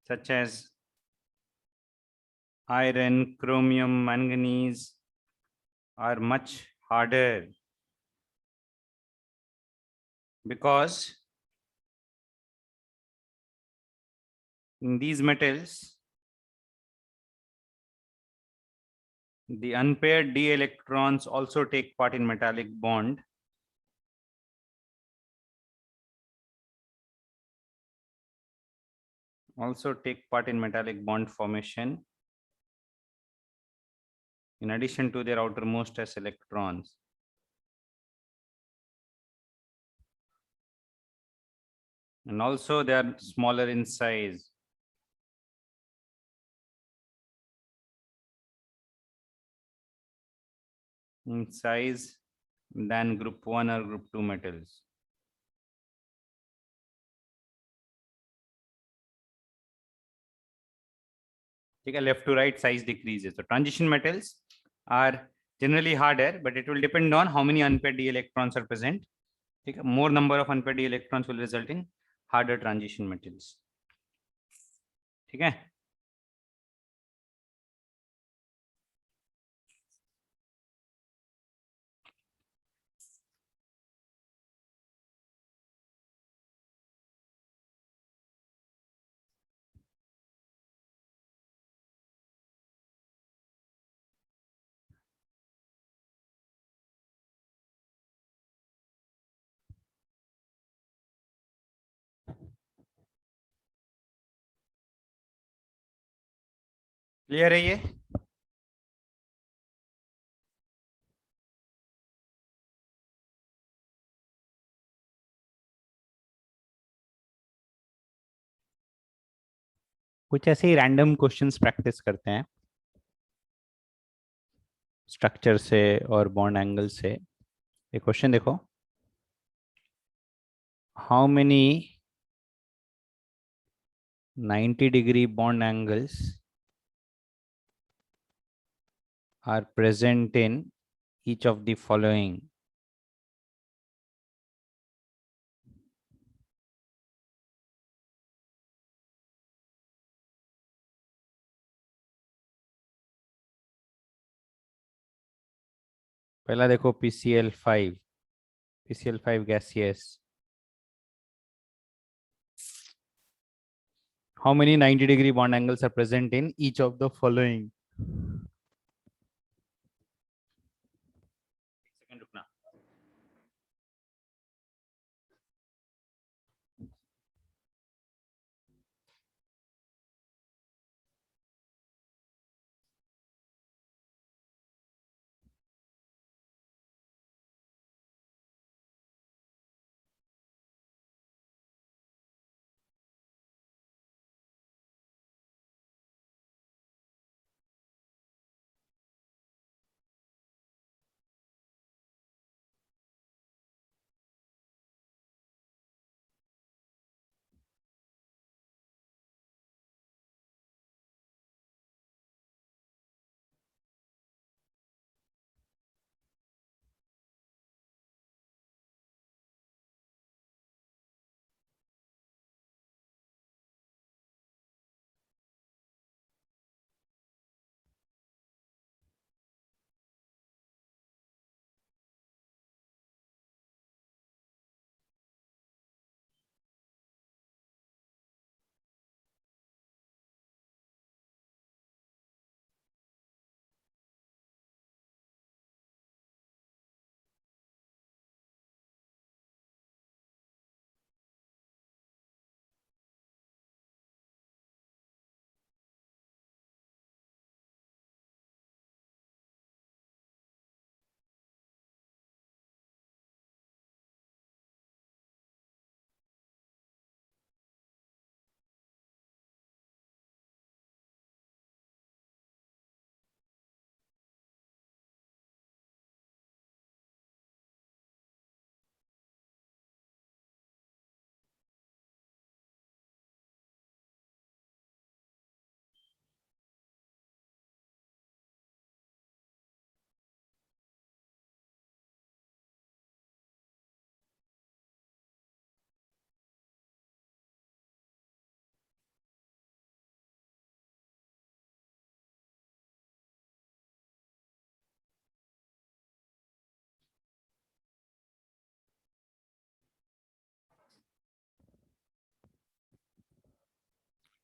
such as iron, chromium, manganese are much harder because in these metals, the unpaired d electrons also take part in metallic bond. Also take part in metallic bond formation in addition to their outermost s electrons. And also they are smaller in size. In size than group 1 or group 2 metals. Take a left to right size decreases. So transition metals are generally harder, but it will depend on how many unpaired d electrons are present. Take a more number of unpaired d electrons will result in harder transition metals. ठीक है. Clear है ये? कुछ ऐसे ही random questions practice करते हैं structure से और बॉन्ड एंगल से. ये क्वेश्चन देखो. How many 90-degree bond angles are present in each of the following? पहला देखो PCl5. PCl5 gaseous. How many 90-degree bond angles are present in each of the following?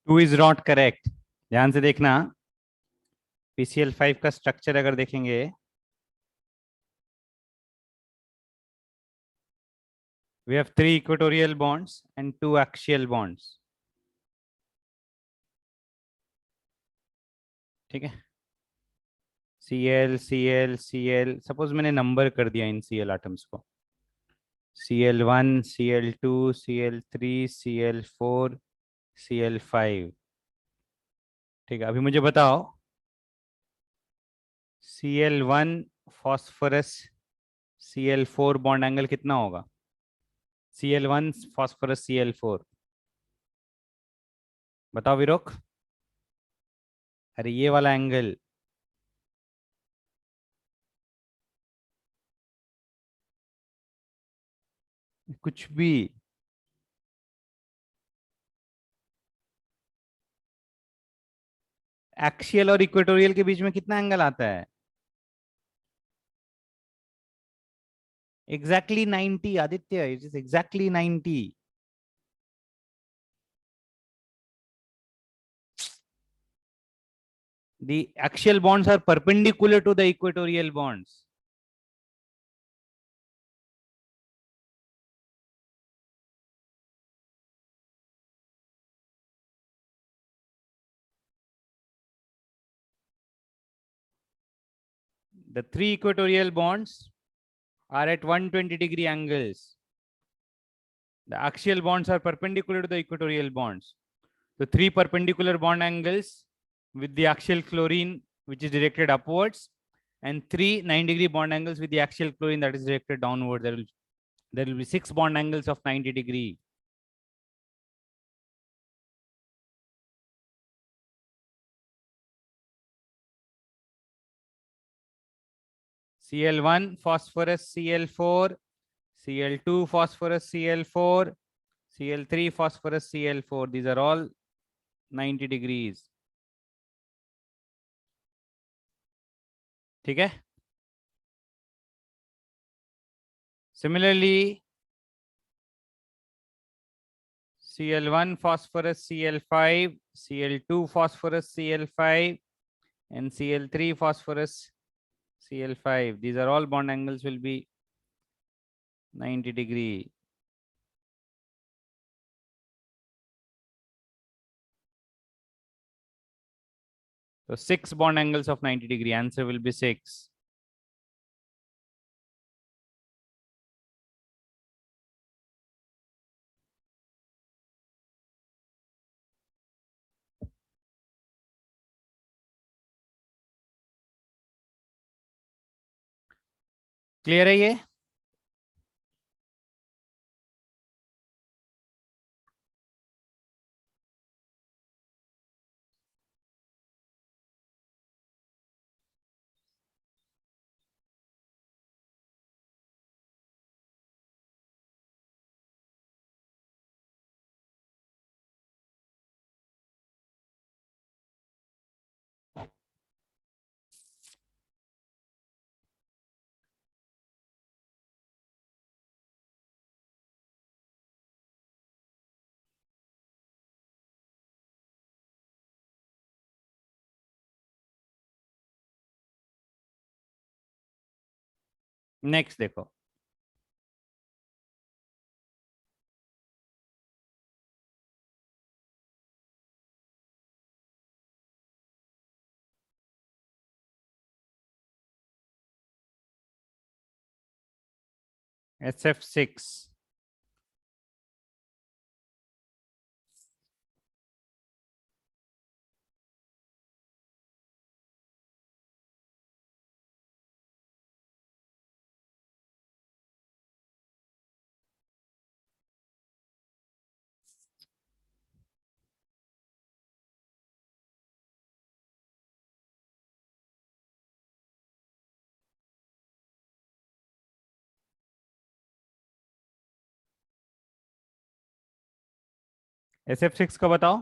Two is not correct. ध्यान से देखना, PCl5 का structure अगर देखेंगे, we have three equatorial bonds and two axial bonds. ठीक है, Cl, सपोज मैंने number कर दिया इन Cl एटम्स को, Cl1, Cl2, Cl3, Cl4, Cl5। ठीक है, अभी मुझे बताओ Cl1 phosphorus Cl4 bond angle कितना होगा? Cl1 फॉस्फोरस Cl4, बताओ विरोक। अरे ये वाला एंगल, कुछ भी। एक्सियल और इक्वेटोरियल के बीच में कितना एंगल आता है? Exactly 90 Aditya, it is exactly 90। The axial bonds are perpendicular to the equatorial bonds. The three equatorial bonds are at 120-degree angles. The axial bonds are perpendicular to the equatorial bonds. The three perpendicular bond angles with the axial chlorine, which is directed upwards, and three 90-degree bond angles with the axial chlorine that is directed downward. There will be six bond angles of 90 degree. Cl1 phosphorus Cl4, Cl2 phosphorus Cl4, Cl3 phosphorus Cl4. These are all 90 degrees. ठीक है, similarly Cl1 phosphorus Cl5, Cl2 phosphorus Cl5, and Cl3 phosphorus Cl5. These are all bond angles will be 90 degree. So six bond angles of 90 degree. Answer will be six. Clear है ये? Next देखो, SF6. SF6 का बताओ।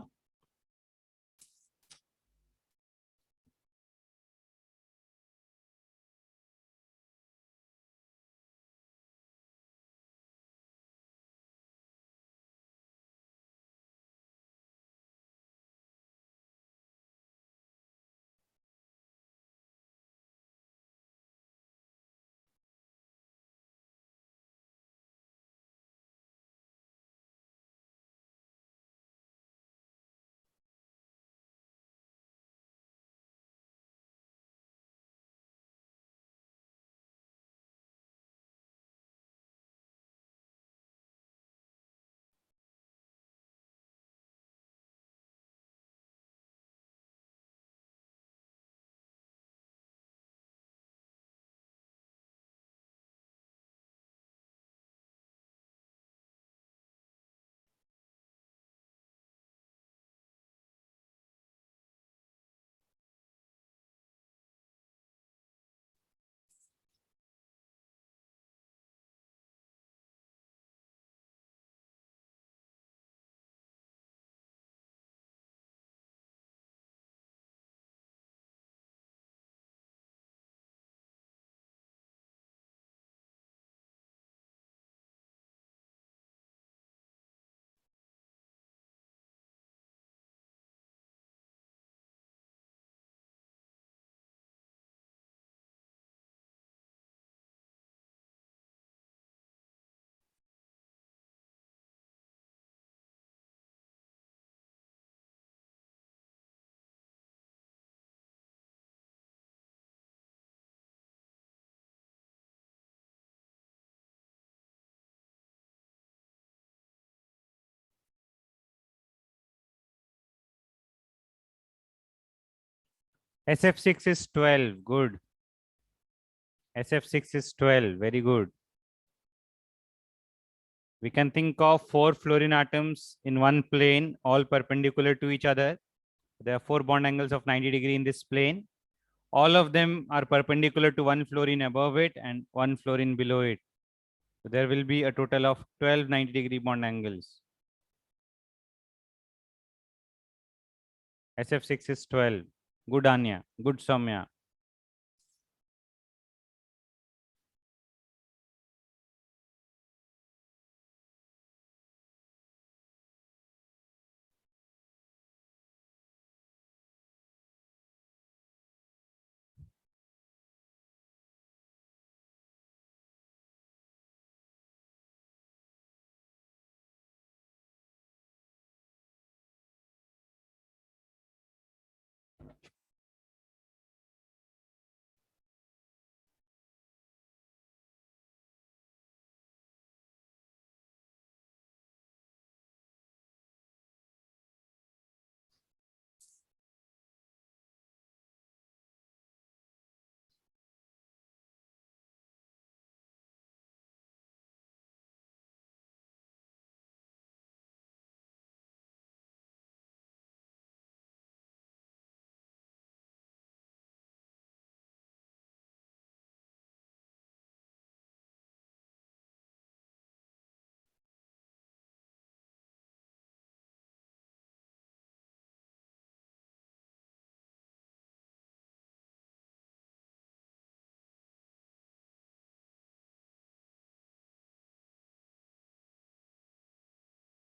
SF6 is 12. Good. SF6 is 12. Very good. We can think of 4 fluorine atoms in one plane, all perpendicular to each other. There are 4 bond angles of 90 degree in this plane. All of them are perpendicular to one fluorine above it and one fluorine below it. So there will be a total of 12 90-degree bond angles. SF6 is 12. Good, Anya. Good, Soumya.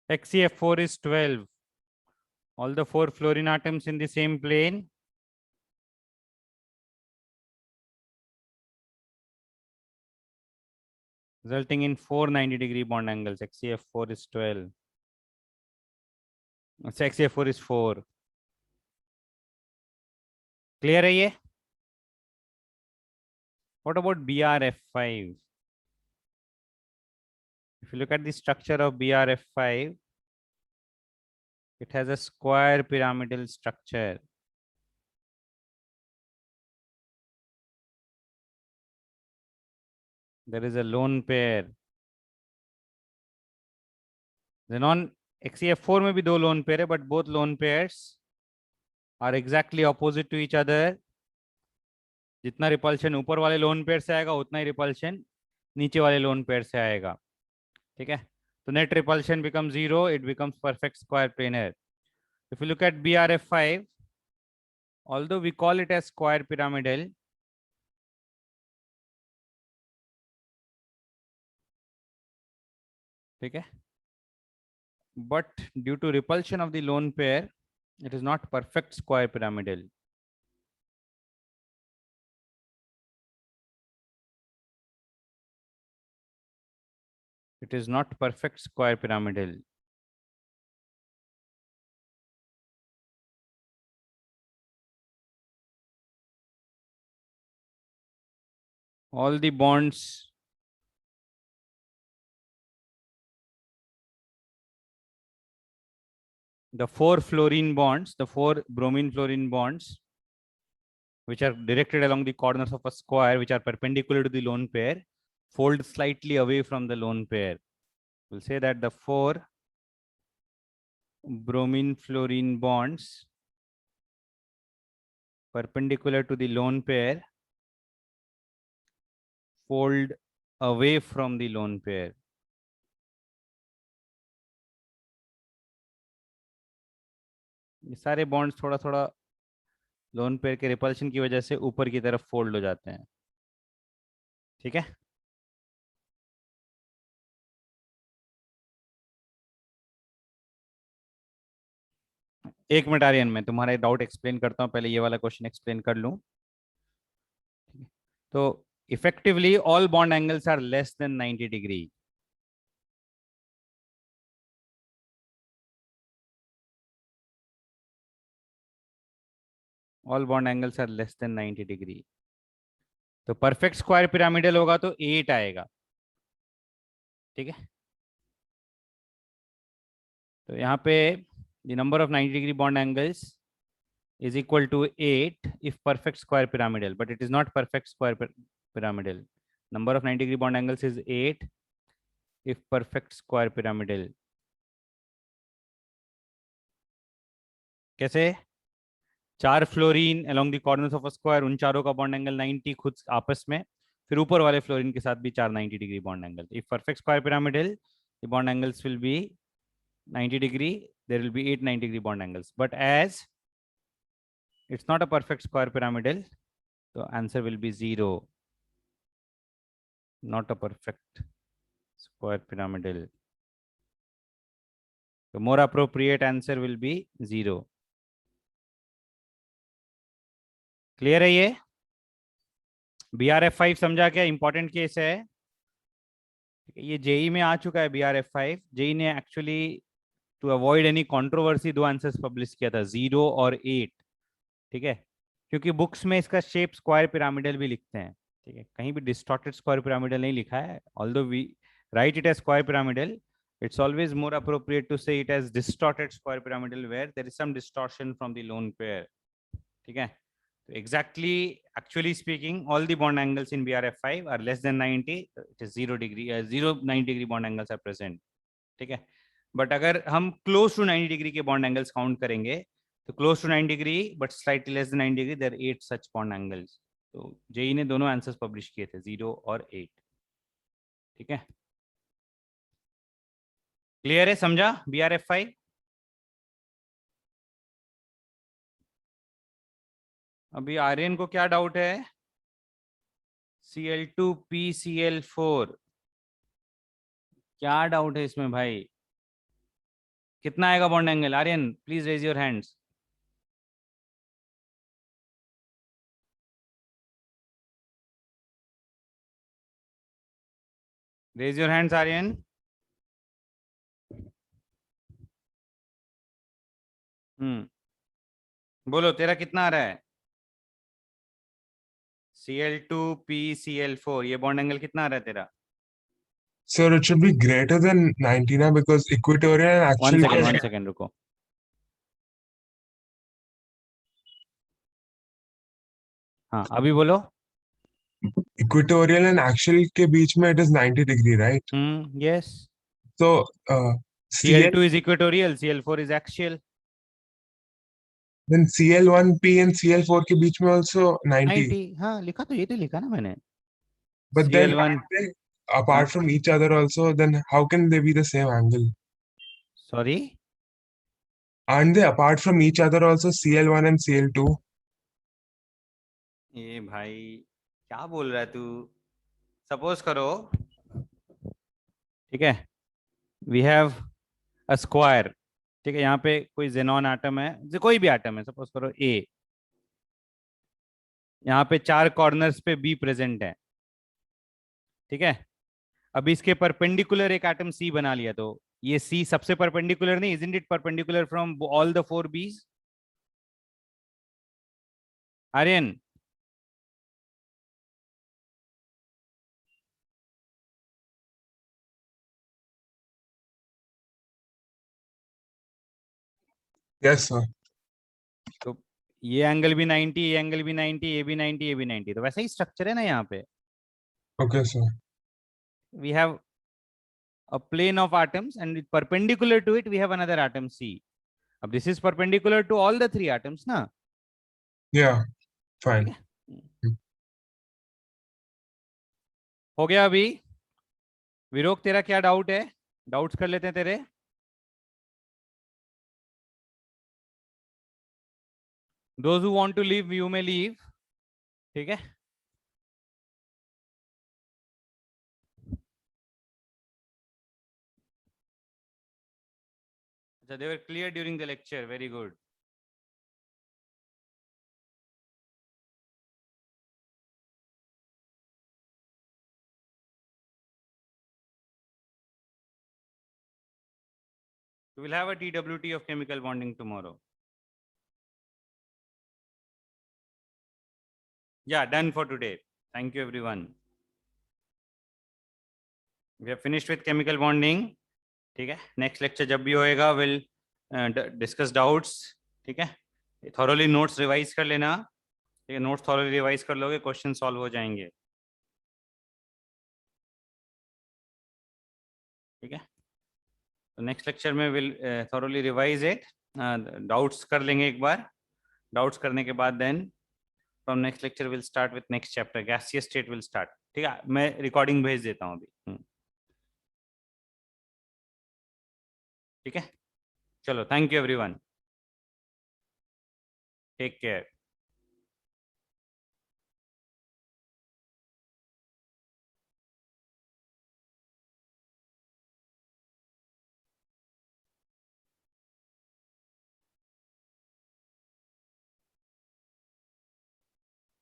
XCF4 is 12. All the 4 fluorine atoms in the same plane. Resulting in 4 90-degree bond angles. XCF4 is 12. So XCF4 is 4. Clear है ये? What about BRF5? If you look at the structure of BRF5, it has a square pyramidal structure. There is a lone pair. The non XCF4 में भी 2 lone pair है, but both lone pairs are exactly opposite to each other. जितना repulsion ऊपर वाले lone pair से आएगा उतना ही repulsion नीचे वाले लोन पेयर से आएगा. ठीक है, तो net repulsion becomes 0. It becomes perfect square planar. If you look at BRF5, although we call it as square pyramidal, ठीक है, but due to repulsion of the lone pair, it is not perfect square pyramidal. It is not perfect square pyramidal. All the bonds the 4 fluorine bonds, the 4 bromine fluorine bonds, which are directed along the corners of a square, which are perpendicular to the lone pair, fold slightly away from the lone pair. We'll say that the 4 bromine fluorine bonds perpendicular to the lone pair fold away from the lone pair. ये सारे bonds थोड़ा थोड़ा lone pair के repulsion की वजह से ऊपर की तरफ फोल्ड हो जाते हैं. ठीक है, एक मिनट आर्यन, मैं तुम्हारा डाउट एक्सप्लेन करता हूँ. पहले ये वाला क्वेश्चन एक्सप्लेन कर लूँ. तो effectively all bond angles are less than 90 degree. All bond angles are less than 90 degree. तो परफेक्ट स्क्वायर पिरामिडल होगा तो 8 आएगा. ठीक है, तो यहाँ पे the number of 90 degree bond angles is equal to 8 if perfect square pyramidal, but it is not perfect square pyramidal. Number of 90 degree bond angles is 8 if perfect square pyramidal. कैसे? 4 fluorine along the corners of a square, उन चारों का bond angle 90 खुद आपस में, फिर ऊपर वाले फ्लोरीन के साथ भी 4 90 degree bond angle. If perfect square pyramidal, the bond angles will be 90 degree, there will be 8 90 degree bond angles. But as it's not a perfect square pyramidal, the answer will be 0. Not a perfect square pyramidal. The more appropriate answer will be 0. Clear है ये? BRF5 समझा क्या? Important case है ये. JEE में आ चुका है BRF5. JEE ने actually to avoid any controversy 2 answers publish किया था, 0 और 8. ठीक है, क्योंकि बुक्स में इसका शेप स्क्वायर पिरामिडल भी लिखते हैं. ठीक है, कहीं भी डिस्टॉर्टेड स्क्वायर पिरामिडल नहीं लिखा है. Although we write it as square pyramidal, it's always more appropriate to say it as distorted square pyramidal where there is some distortion from the lone pair. ठीक है, so exactly, actually speaking, all the bond angles in BRF5 are less than 90. It is 0 degree, 0 90 degree bond angles are present. ठीक है, but अगर हम close to 90 degree के bond angles count करेंगे तो close to 90 degree but slightly less than 90 degree, there 8 such bond angles. तो JEE ने दोनों आंसर्स पब्लिश किए थे, 0 और 8. ठीक है, क्लियर है? समझा BRF5? अभी आर्यन को क्या डाउट है? Cl2PCl4, क्या डाउट है इसमें भाई? कितना आएगा bond angle? Aryan please raise your hands. Raise your hands Aryan. बोलो तेरा कितना आ रहा है? Cl2PCl4, ये बॉन्ड एंगल कितना आ रहा है तेरा? Sir, it should be greater than 90 now because equatorial and actual. One second, रुको. हाँ अभी बोलो. Equatorial and actual के बीच में it is 90 degree, right? Yes. So Cl2 is equatorial, Cl4 is axial. then Cl1P and Cl4 के बीच में also 90. 90. हाँ लिखा तो, ये तो लिखा ना मैंने. But then Cl1 aren't they apart from each other also, then how can they be the same angle? Sorry, Aren't they apart from each other also, Cl1 and Cl2? ये भाई क्या बोल रहा है तू? सपोज करो, ठीक है, वी हैव अ स्क्वायर. ठीक है, यहाँ पे कोई जेनॉन एटम है, कोई भी एटम है, सपोज करो ए. यहाँ पे 4 कॉर्नर्स पे बी प्रेजेंट है. ठीक है, अभी इसके परपेंडिकुलर एक एटम सी बना लिया, तो ये सी सबसे परपेंडिकुलर नहीं? Isn't it perpendicular from all the 4 बीज? Aryan Yes, sir. तो ये एंगल भी 90, ये एंगल भी 90, ये भी 90, ये भी 90, तो वैसा ही स्ट्रक्चर है ना यहाँ पे. Okay, sir. We have a plane of atoms and perpendicular to it we have another atom C. अब this is perpendicular to all the 3 atoms ना. Yeah, fine. हो गया. अभी विरोक तेरा क्या डाउट है? डाउट्स कर लेते हैं तेरे. Those who want to leave you may leave. ठीक है, अच्छा, they were clear during the lecture, very good. We will have a TWT of chemical bonding tomorrow. Yeah, done for today. Thank you everyone. We have finished with chemical bonding. ठीक है, next lecture जब भी होएगा will discuss doubts. ठीक है, thoroughly notes revise कर लेना, ठीक है, नोट्स थॉरोली रिवाइज कर लोगे, क्वेश्चन सॉल्व हो जाएंगे, ठीक है। तो नेक्स्ट लेक्चर में will thoroughly revise it, doubts कर लेंगे एक बार, डाउट्स करने के बाद then from next lecture will start with next chapter, gaseous state will start, ठीक है। मैं रिकॉर्डिंग भेज देता हूँ अभी, ठीक है। चलो, thank you everyone, take care.